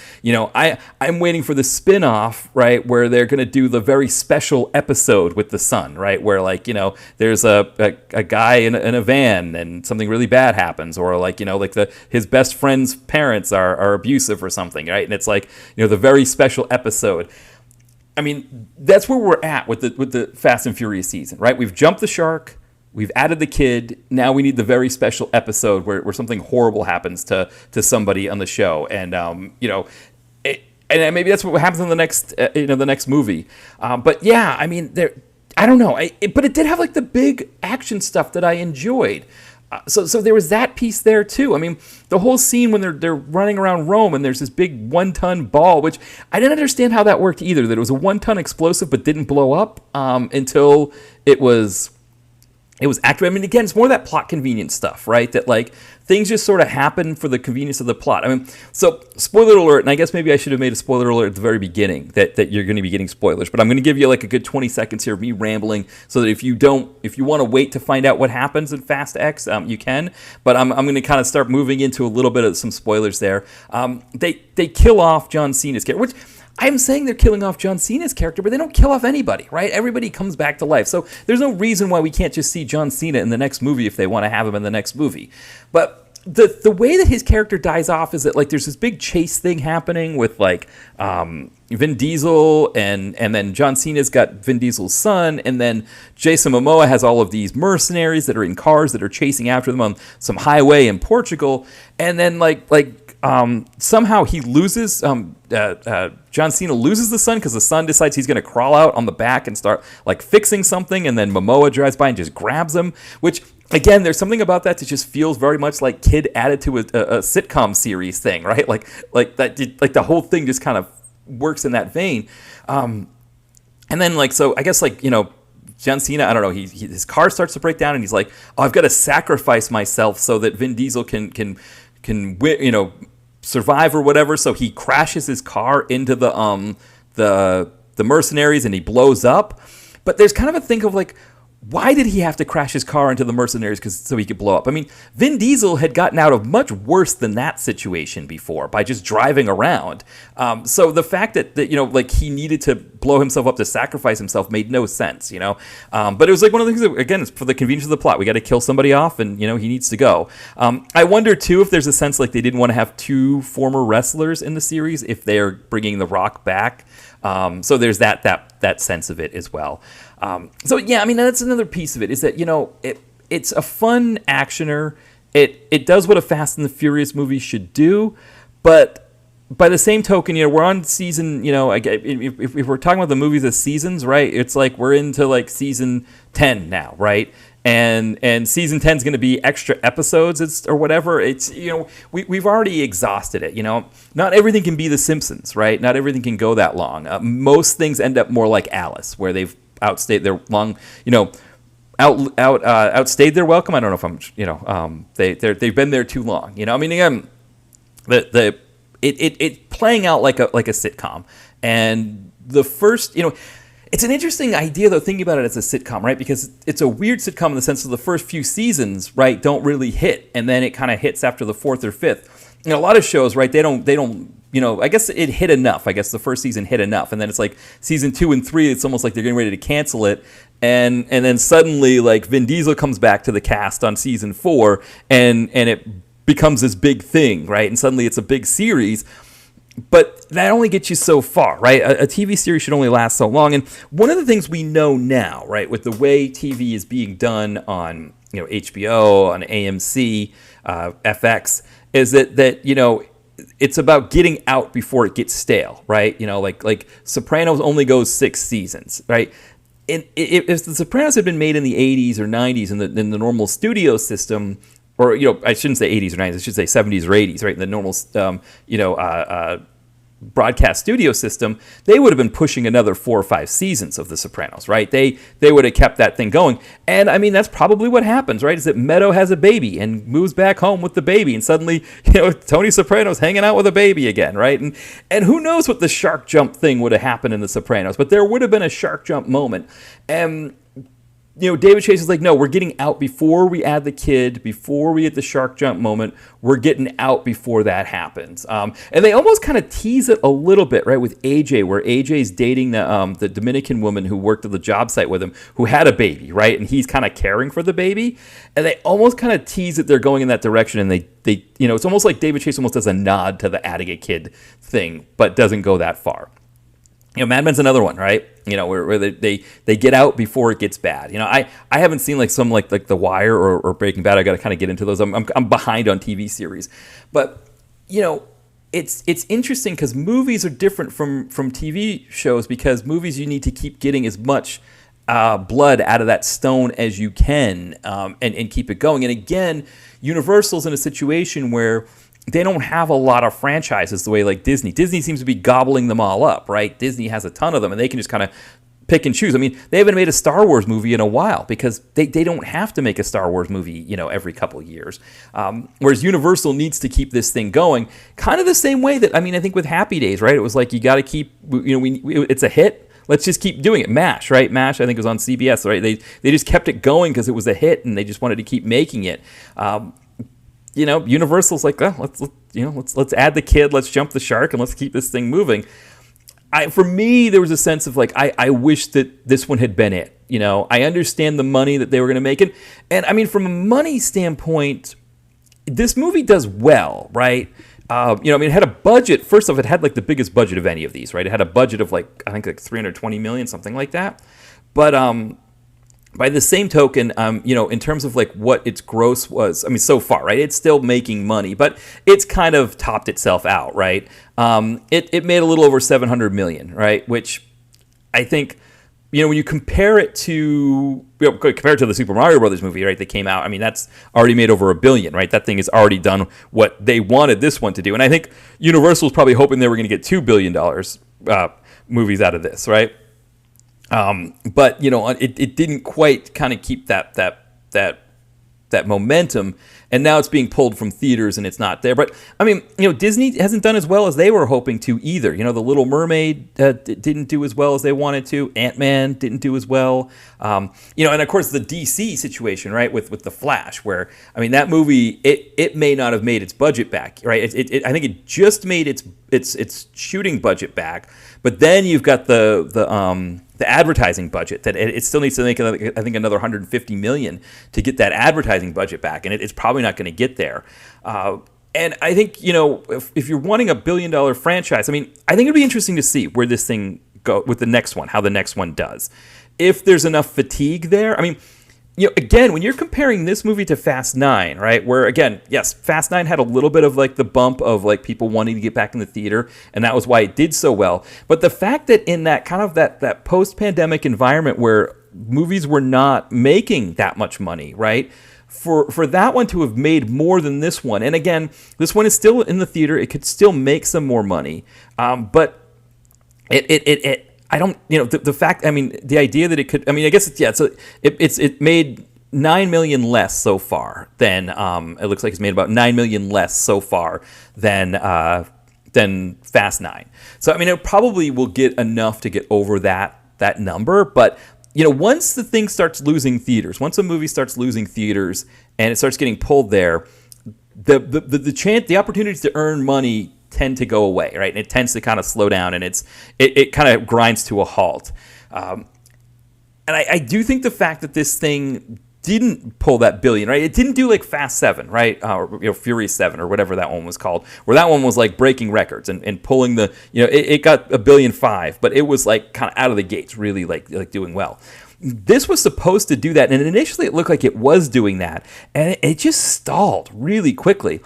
I'm waiting for the spin-off, right, where they're going to do the very special episode with the son, right, where there's a guy in a van and something really bad happens, or his best friend's parents are abusive or something, right? And it's like the very special episode. I mean, that's where we're at with the Fast and Furious season, right? We've jumped the shark. We've added the kid. Now we need the very special episode where something horrible happens to somebody on the show, and and maybe that's what happens in the next movie. But yeah, I mean, I don't know. But it did have like the big action stuff that I enjoyed. So there was that piece there too. I mean, the whole scene when they're running around Rome and there's this big 1-ton ball, which I didn't understand how that worked either. That it was a 1-ton explosive but didn't blow up until it was active. I mean, again, it's more that plot convenience stuff, right? That like things just sort of happen for the convenience of the plot. I mean, so spoiler alert, and I guess maybe I should have made a spoiler alert at the very beginning that you're going to be getting spoilers, but I'm going to give you like a good 20 seconds here of me rambling so that if you want to wait to find out what happens in Fast X, you can. But I'm going to kind of start moving into a little bit of some spoilers there. They kill off John Cena's character, which I'm saying they're killing off John Cena's character, but they don't kill off anybody, right? Everybody comes back to life. So there's no reason why we can't just see John Cena in the next movie if they want to have him in the next movie. But the way that his character dies off is that like there's this big chase thing happening with like Vin Diesel and then John Cena's got Vin Diesel's son, and then Jason Momoa has all of these mercenaries that are in cars that are chasing after them on some highway in Portugal, and then somehow he loses John Cena loses the son because the son decides he's going to crawl out on the back and start like fixing something, and then Momoa drives by and just grabs him, which again, there's something about that just feels very much like kid added to a sitcom series thing, right? Like that, like the whole thing just kind of works in that vein. And then so I guess John Cena, I don't know, his car starts to break down, and he's like, oh, I've got to sacrifice myself so that Vin Diesel can survive or whatever. So he crashes his car into the mercenaries, and he blows up. But there's kind of a think of like, why did he have to crash his car into the mercenaries so he could blow up? I mean, Vin Diesel had gotten out of much worse than that situation before by just driving around. So the fact that like he needed to blow himself up to sacrifice himself made no sense, But it was like one of the things that, again, it's for the convenience of the plot. We got to kill somebody off, and he needs to go. I wonder too if there's a sense like they didn't want to have two former wrestlers in the series if they're bringing The Rock back. So there's that sense of it as well. So yeah, I mean, that's another piece of it is that, it's a fun actioner. It does what a Fast and the Furious movie should do, but by the same token, we're on season, if we're talking about the movies as seasons, right? It's like we're into like season 10 now, right? And season 10 is going to be extra episodes or whatever. It's, we've already exhausted it, Not everything can be The Simpsons, right? Not everything can go that long. Most things end up more like Alice, where they've outstayed their long, outstayed their welcome. I don't know if I'm, they've been there too long. I mean, again, it playing out like a sitcom, and the first, it's an interesting idea though, thinking about it as a sitcom, right? Because it's a weird sitcom in the sense of the first few seasons, right, don't really hit, and then it kind of hits after the fourth or fifth. A lot of shows, right, they don't. I guess it hit enough. I guess the first season hit enough, and then it's like season 2 and 3. It's almost like they're getting ready to cancel it, and then suddenly like Vin Diesel comes back to the cast on season 4, and it becomes this big thing, right? And suddenly it's a big series. But that only gets you so far, right? A TV series should only last so long. And one of the things we know now, right, with the way TV is being done on HBO, on AMC, FX, is that it's about getting out before it gets stale, right? Like Sopranos only goes 6 seasons, right? And if The Sopranos had been made in the 80s or 90s in the normal studio system, or I shouldn't say 80s or 90s, I should say 70s or 80s, right? In the normal broadcast studio system, they would have been pushing another 4 or 5 seasons of The Sopranos, right? They would have kept that thing going. And I mean, that's probably what happens, right? Is that Meadow has a baby and moves back home with the baby, and suddenly, Tony Soprano's hanging out with a baby again, right? And who knows what the shark jump thing would have happened in The Sopranos, but there would have been a shark jump moment. And David Chase is like, no, we're getting out before we add the kid, before we get the shark jump moment. We're getting out before that happens. And they almost kind of tease it a little bit, right, with AJ, where AJ's dating the Dominican woman who worked at the job site with him, who had a baby, right? And he's kind of caring for the baby. And they almost kind of tease that they're going in that direction. And they it's almost like David Chase almost does a nod to the adding a kid thing, but doesn't go that far. Mad Men's another one, right? Where they get out before it gets bad. I haven't seen like some like The Wire or Breaking Bad. I got to kind of get into those. I'm behind on TV series, but it's interesting because movies are different from TV shows, because movies you need to keep getting as much blood out of that stone as you can, and keep it going. And again, Universal's in a situation where they don't have a lot of franchises the way like Disney. Disney seems to be gobbling them all up, right? Disney has a ton of them, and they can just kind of pick and choose. I mean, they haven't made a Star Wars movie in a while because they don't have to make a Star Wars movie, every couple of years. Whereas Universal needs to keep this thing going, kind of the same way that, I think with Happy Days, right? It was like, you got to keep, it's a hit. Let's just keep doing it. MASH, right? MASH, I think, was on CBS, right? They just kept it going because it was a hit, and they just wanted to keep making it. Universal's like, oh, let's add the kid, let's jump the shark, and let's keep this thing moving. For me, there was a sense of like, I wish that this one had been it. I understand the money that they were going to make it, and from a money standpoint, this movie does well, right? It had a budget. First off, it had like the biggest budget of any of these, right? It had a budget of like, I think like $320 million, something like that. But by the same token, in terms of like what its gross was, so far, right, it's still making money, but it's kind of topped itself out, right? It made a little over $700 million, right? Which I think, when you compare it to, compared to the Super Mario Brothers movie, right, that came out, that's already made over $1 billion, right? That thing has already done what they wanted this one to do. And I think Universal was probably hoping they were going to get $2 billion movies out of this, right? But it didn't quite kind of keep that that momentum, and now it's being pulled from theaters and it's not there. But I mean, Disney hasn't done as well as they were hoping to either. The Little Mermaid didn't do as well as they wanted to. Ant-Man didn't do as well. And of course the DC situation, right, with the Flash, where I mean that movie it may not have made its budget back, right? I think it just made its shooting budget back, but then you've got the advertising budget that it still needs to make, I think, another $150 million to get that advertising budget back, and it's probably not going to get there. And I think if you're wanting a $1 billion franchise, I mean, I think it'd be interesting to see where this thing go with the next one, how the next one does, if there's enough fatigue there. I mean, again, when you're comparing this movie to Fast 9, right, where, again, yes, Fast 9 had a little bit of, like, the bump of, like, people wanting to get back in the theater, and that was why it did so well. But the fact that in that kind of that post-pandemic environment where movies were not making that much money, right, for that one to have made more than this one, and again, this one is still in the theater, it could still make some more money, but I don't, the fact, I mean, the idea that it could, I mean, I guess it made $9 million less so far than, it looks like it's made about $9 million less so far than Fast 9. So, I mean, it probably will get enough to get over that number, but, once the thing starts losing theaters, once a movie starts losing theaters and it starts getting pulled there, the opportunities to earn money tend to go away, right? And it tends to kind of slow down, and it kind of grinds to a halt. And I do think the fact that this thing didn't pull that billion, right? It didn't do like Fast 7, right? Furious 7 or whatever that one was called, where that one was like breaking records and pulling the, it got $1.5 billion, but it was like kind of out of the gates, really like doing well. This was supposed to do that, and initially it looked like it was doing that, and it just stalled really quickly.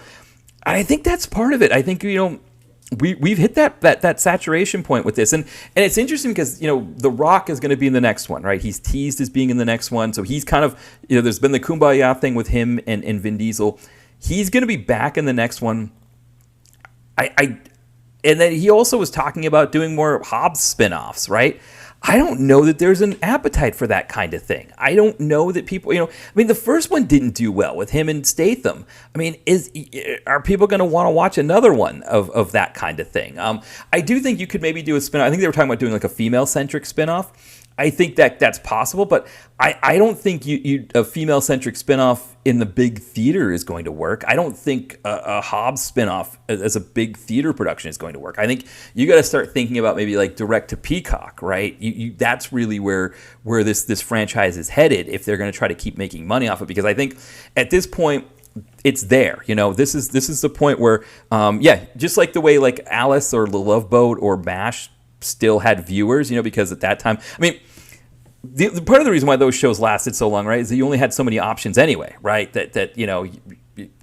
I think that's part of it. I think, we've hit that saturation point with this. And it's interesting because, The Rock is going to be in the next one, right? He's teased as being in the next one. So he's kind of, there's been the Kumbaya thing with him and Vin Diesel. He's going to be back in the next one. And then he also was talking about doing more Hobbs spinoffs, right? I don't know that there's an appetite for that kind of thing. I don't know that people, I mean, the first one didn't do well with him and Statham. I mean, are people going to want to watch another one of that kind of thing? I do think you could maybe do a spinoff. I think they were talking about doing like a female-centric spinoff. I think that's possible, but I don't think a female-centric spinoff in the big theater is going to work. I don't think a Hobbs spinoff as a big theater production is going to work. I think you got to start thinking about maybe like direct to Peacock, right? That's really where this franchise is headed if they're going to try to keep making money off it. Because I think at this point, it's there. This is the point where, just like the way like Alice or The Love Boat or MASH still had viewers, because at that time, I mean, the part of the reason why those shows lasted so long, right, is that you only had so many options anyway, right? That you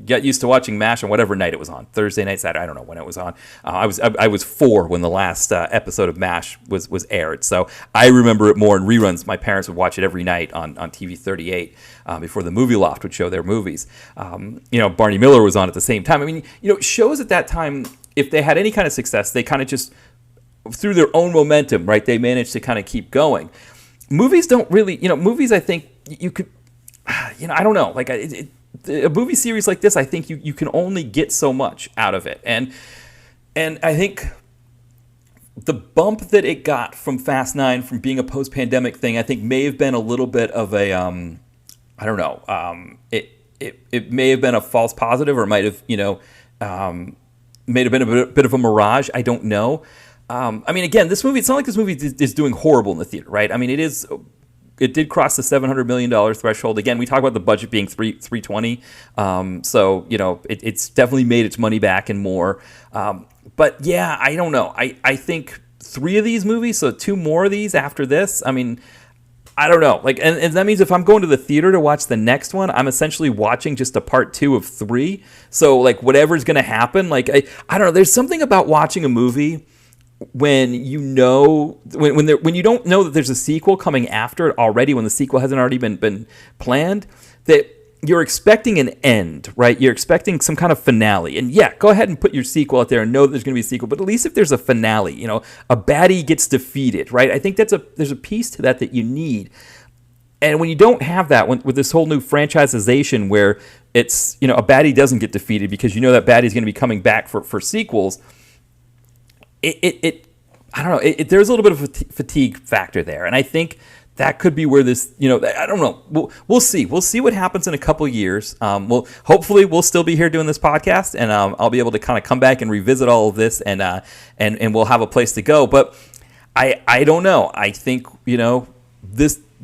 got used to watching MASH on whatever night it was on, Thursday night, Saturday, I don't know when it was on. I was 4 when the last episode of MASH was aired, so I remember it more in reruns. My parents would watch it every night on TV 38 before the Movie Loft would show their movies. Barney Miller was on at the same time. I mean, shows at that time, if they had any kind of success, they kind of just through their own momentum, right? They managed to kind of keep going. Movies don't really, movies, I think you could, I don't know, like a movie series like this, I think you can only get so much out of it. And I think the bump that it got from Fast 9, from being a post-pandemic thing, I think may have been a little bit of a, I don't know, it may have been a false positive, or might have, may have been a bit of a mirage. I don't know. I mean, again, this movie, it's not like this movie is doing horrible in the theater, right? I mean, it did cross the $700 million threshold. Again, we talk about the budget being $320. So, it's definitely made its money back and more. But yeah, I don't know. I think 3 of these movies, so 2 more of these after this, I mean, I don't know. Like, and that means if I'm going to the theater to watch the next one, I'm essentially watching just a part 2 of 3. So like whatever's going to happen, like, I don't know. There's something about watching a movie when when you don't know that there's a sequel coming after it already, when the sequel hasn't already been planned, that you're expecting an end, right? You're expecting some kind of finale. And yeah, go ahead and put your sequel out there and know that there's going to be a sequel, but at least if there's a finale, a baddie gets defeated, right? I think there's a piece to that you need. And when you don't have that, with this whole new franchisization where it's, a baddie doesn't get defeated because that baddie's going to be coming back for sequels, I don't know, there's a little bit of a fatigue factor there. And I think that could be where this, I don't know. We'll see. We'll see what happens in a couple years. Hopefully we'll still be here doing this podcast, and I'll be able to kind of come back and revisit all of this, and we'll have a place to go. But I don't know. I think,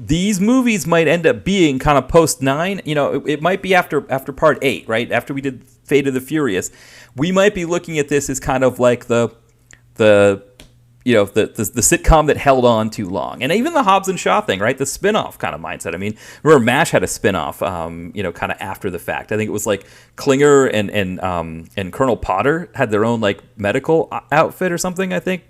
these movies might end up being kind of post 9. It might be after part 8, right? After we did Fate of the Furious, we might be looking at this as kind of like the sitcom that held on too long. And even the Hobbs and Shaw thing, right? The spin-off kind of mindset. I mean, remember MASH had a spin-off, kind of after the fact. I think it was like Klinger and Colonel Potter had their own like medical outfit or something, I think.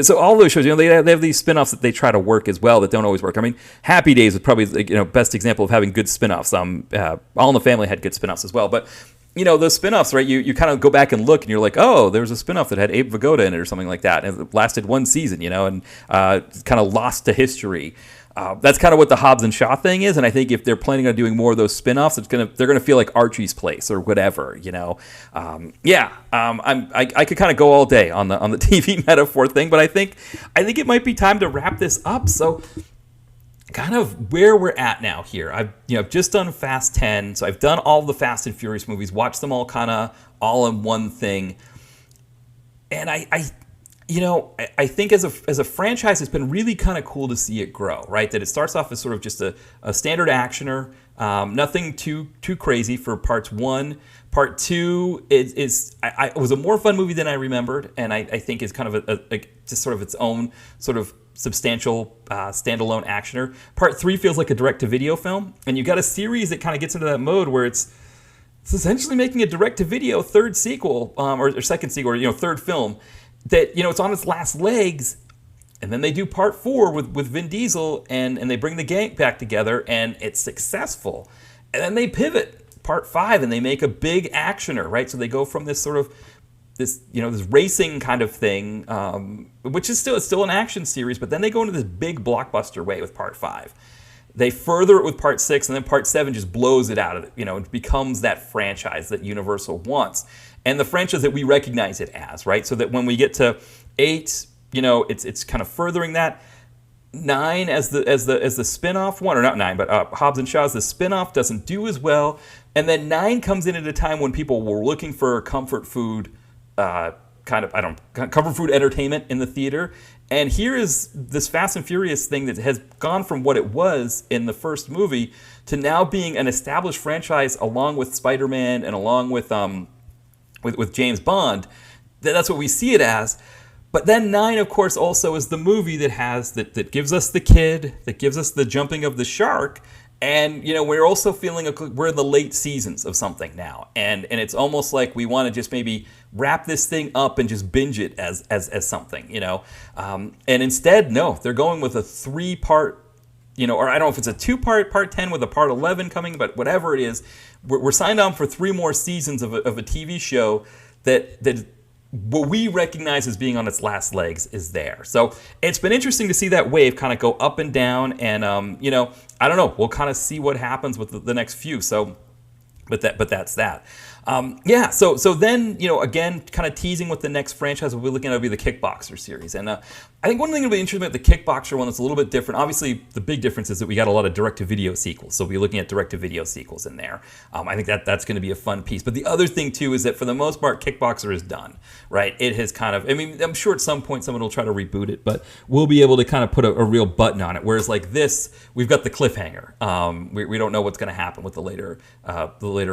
So all those shows, they have these spin-offs that they try to work as well that don't always work. I mean, Happy Days is probably best example of having good spin-offs. All in the Family had good spin-offs as well. But those spin-offs, right? You kind of go back and look, and you're like, oh, there was a spin-off that had Abe Vigoda in it or something like that, and it lasted one season, and kind of lost to history. That's kind of what the Hobbs and Shaw thing is, and I think if they're planning on doing more of those spin-offs, they're gonna feel like Archie's Place or whatever, I could kind of go all day on the TV metaphor thing, but I think it might be time to wrap this up. So, kind of where we're at now here. I've just done Fast 10, so I've done all the Fast and Furious movies, watched them all kind of all in one thing, and I think as a franchise, it's been really kind of cool to see it grow, right? That it starts off as sort of just a standard actioner, nothing too crazy for parts 1. Part 2 it was a more fun movie than I remembered, and I think is kind of a just sort of its own sort of substantial standalone actioner. Part 3 feels like a direct-to-video film, and you got a series that kind of gets into that mode where it's essentially making a direct-to-video third sequel, or second sequel, or third film. That it's on its last legs, and then they do part 4 with Vin Diesel, and they bring the gang back together, and it's successful. And then they pivot part 5, and they make a big actioner, right? So they go from this sort of this racing kind of thing, which is still an action series, but then they go into this big blockbuster way with part 5. They further it with part 6, and then part 7 just blows it out of it. It becomes that franchise that Universal wants. And the franchise that we recognize it as, right? So that when we get to 8, it's kind of furthering that. 9 as the spin-off one, or not 9, but Hobbs and Shaw's the spin-off doesn't do as well. And then 9 comes in at a time when people were looking for comfort food, comfort food entertainment in the theater. And here is this Fast and Furious thing that has gone from what it was in the first movie to now being an established franchise, along with Spider-Man and along with James Bond. That's what we see it as. But then 9, of course, also is the movie that gives us the kid, that gives us the jumping of the shark. And, we're also feeling we're in the late seasons of something now. And it's almost like we want to just maybe wrap this thing up and just binge it as something, And instead, no, they're going with a 3-part, or I don't know if it's a 2-part, part 10 with a part 11 coming, but whatever it is, we're signed on for 3 more seasons of a TV show that what we recognize as being on its last legs is there. So it's been interesting to see that wave kind of go up and down, and I don't know. We'll kind of see what happens with the next few. So, but that's that. So then, again, kind of teasing what the next franchise we'll be looking at will be the Kickboxer series. And I think one thing that'll be interesting about the Kickboxer one that's a little bit different, obviously the big difference is that we got a lot of direct-to-video sequels. So we'll be looking at direct-to-video sequels in there. I think that's going to be a fun piece. But the other thing, too, is that for the most part, Kickboxer is done, right? It has kind of, I'm sure at some point someone will try to reboot it, but we'll be able to kind of put a real button on it. Whereas like this, we've got the cliffhanger. We don't know what's going to happen with the later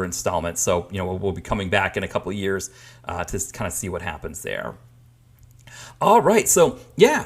installments. So, we'll be coming back in a couple of years to kind of see what happens there. All right, so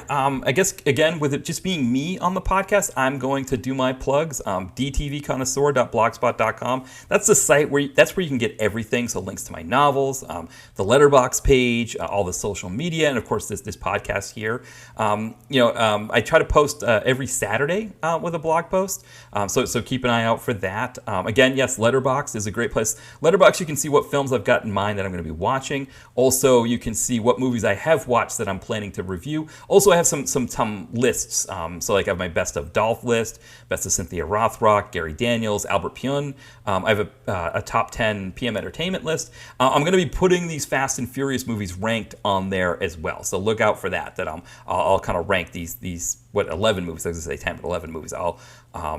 I guess again with it just being me on the podcast, I'm going to do my plugs. dtvconnoisseur.blogspot.com. That's the site where you can get everything. So links to my novels, the Letterboxd page, all the social media, and of course this podcast here. I try to post every Saturday with a blog post. So keep an eye out for that. Again, yes, Letterboxd is a great place. Letterboxd, you can see what films I've got in mind that I'm going to be watching. Also, you can see what movies I have watched watched that I'm planning to review. Also, I have some lists. So like I have my best of Dolph list, best of Cynthia Rothrock, Gary Daniels, Albert Pyun. I have a top 10 PM Entertainment list. I'm going to be putting these Fast and Furious movies ranked on there as well. So look out for that. I'll kind of rank these 11 movies. I was going to say 10, but 11 movies. So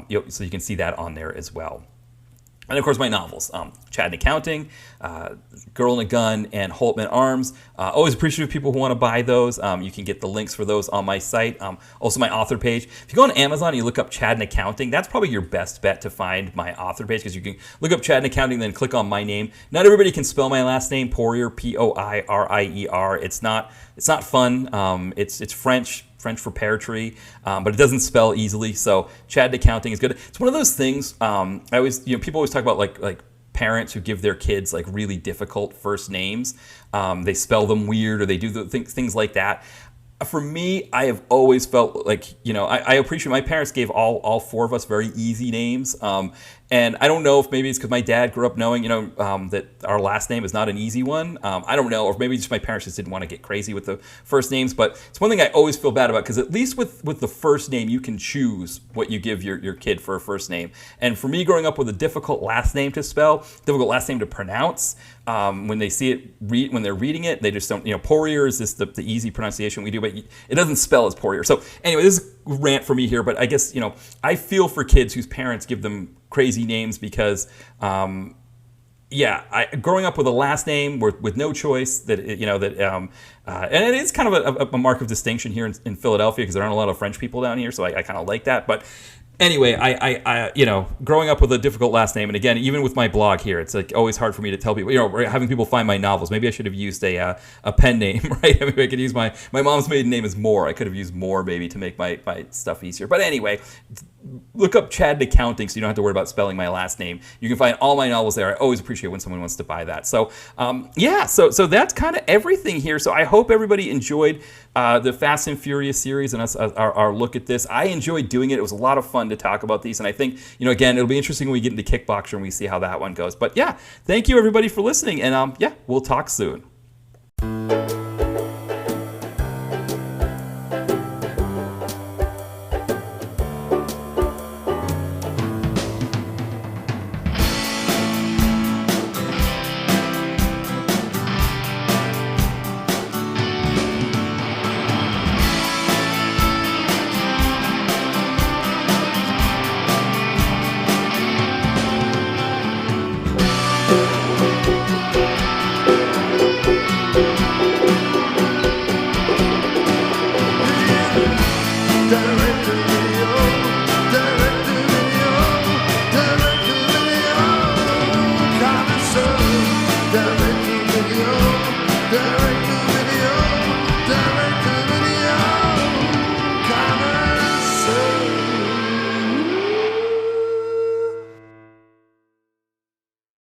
you can see that on there as well. And of course, my novels, Chad and Accounting, Girl and a Gun, and Holtman Arms. Always appreciate people who want to buy those. You can get the links for those on my site. Also, my author page. If you go on Amazon and you look up Chad and Accounting, that's probably your best bet to find my author page, because you can look up Chad and Accounting, then click on my name. Not everybody can spell my last name, Poirier, Poirier. It's not fun. It's French for pear tree, but it doesn't spell easily. So Chad Accounting is good. It's one of those things. People always talk about like parents who give their kids like really difficult first names. They spell them weird, or they do things like that. For me, I have always felt like, I appreciate my parents gave all four of us very easy names. And I don't know if maybe it's because my dad grew up knowing, that our last name is not an easy one. I don't know, or maybe just my parents just didn't want to get crazy with the first names. But it's one thing I always feel bad about, because at least with the first name, you can choose what you give your kid for a first name. And for me, growing up with a difficult last name to spell, difficult last name to pronounce, when they see it, when they're reading it, they just don't, Poirier is just the easy pronunciation we do, but it doesn't spell as Poirier. So anyway, this is a rant for me here, but I guess, I feel for kids whose parents give them crazy names, because growing up with a last name with no choice, and it is kind of a mark of distinction here in Philadelphia, because there aren't a lot of French people down here, so I kind of like that. But anyway, I growing up with a difficult last name, and again, even with my blog here, it's like always hard for me to tell people, having people find my novels. Maybe I should have used a pen name, right? Maybe I could use my mom's maiden name is Moore. I could have used Moore maybe to make my stuff easier. But anyway, look up Chad Accounting so you don't have to worry about spelling my last name. You can find all my novels there. I always appreciate when someone wants to buy that. So so that's kind of everything here. So I hope everybody enjoyed the Fast and Furious series and our look at this. I enjoyed doing it. It was a lot of fun to talk about these, and I think again, it'll be interesting when we get into Kickboxer and we see how that one goes. But thank you everybody for listening, and we'll talk soon.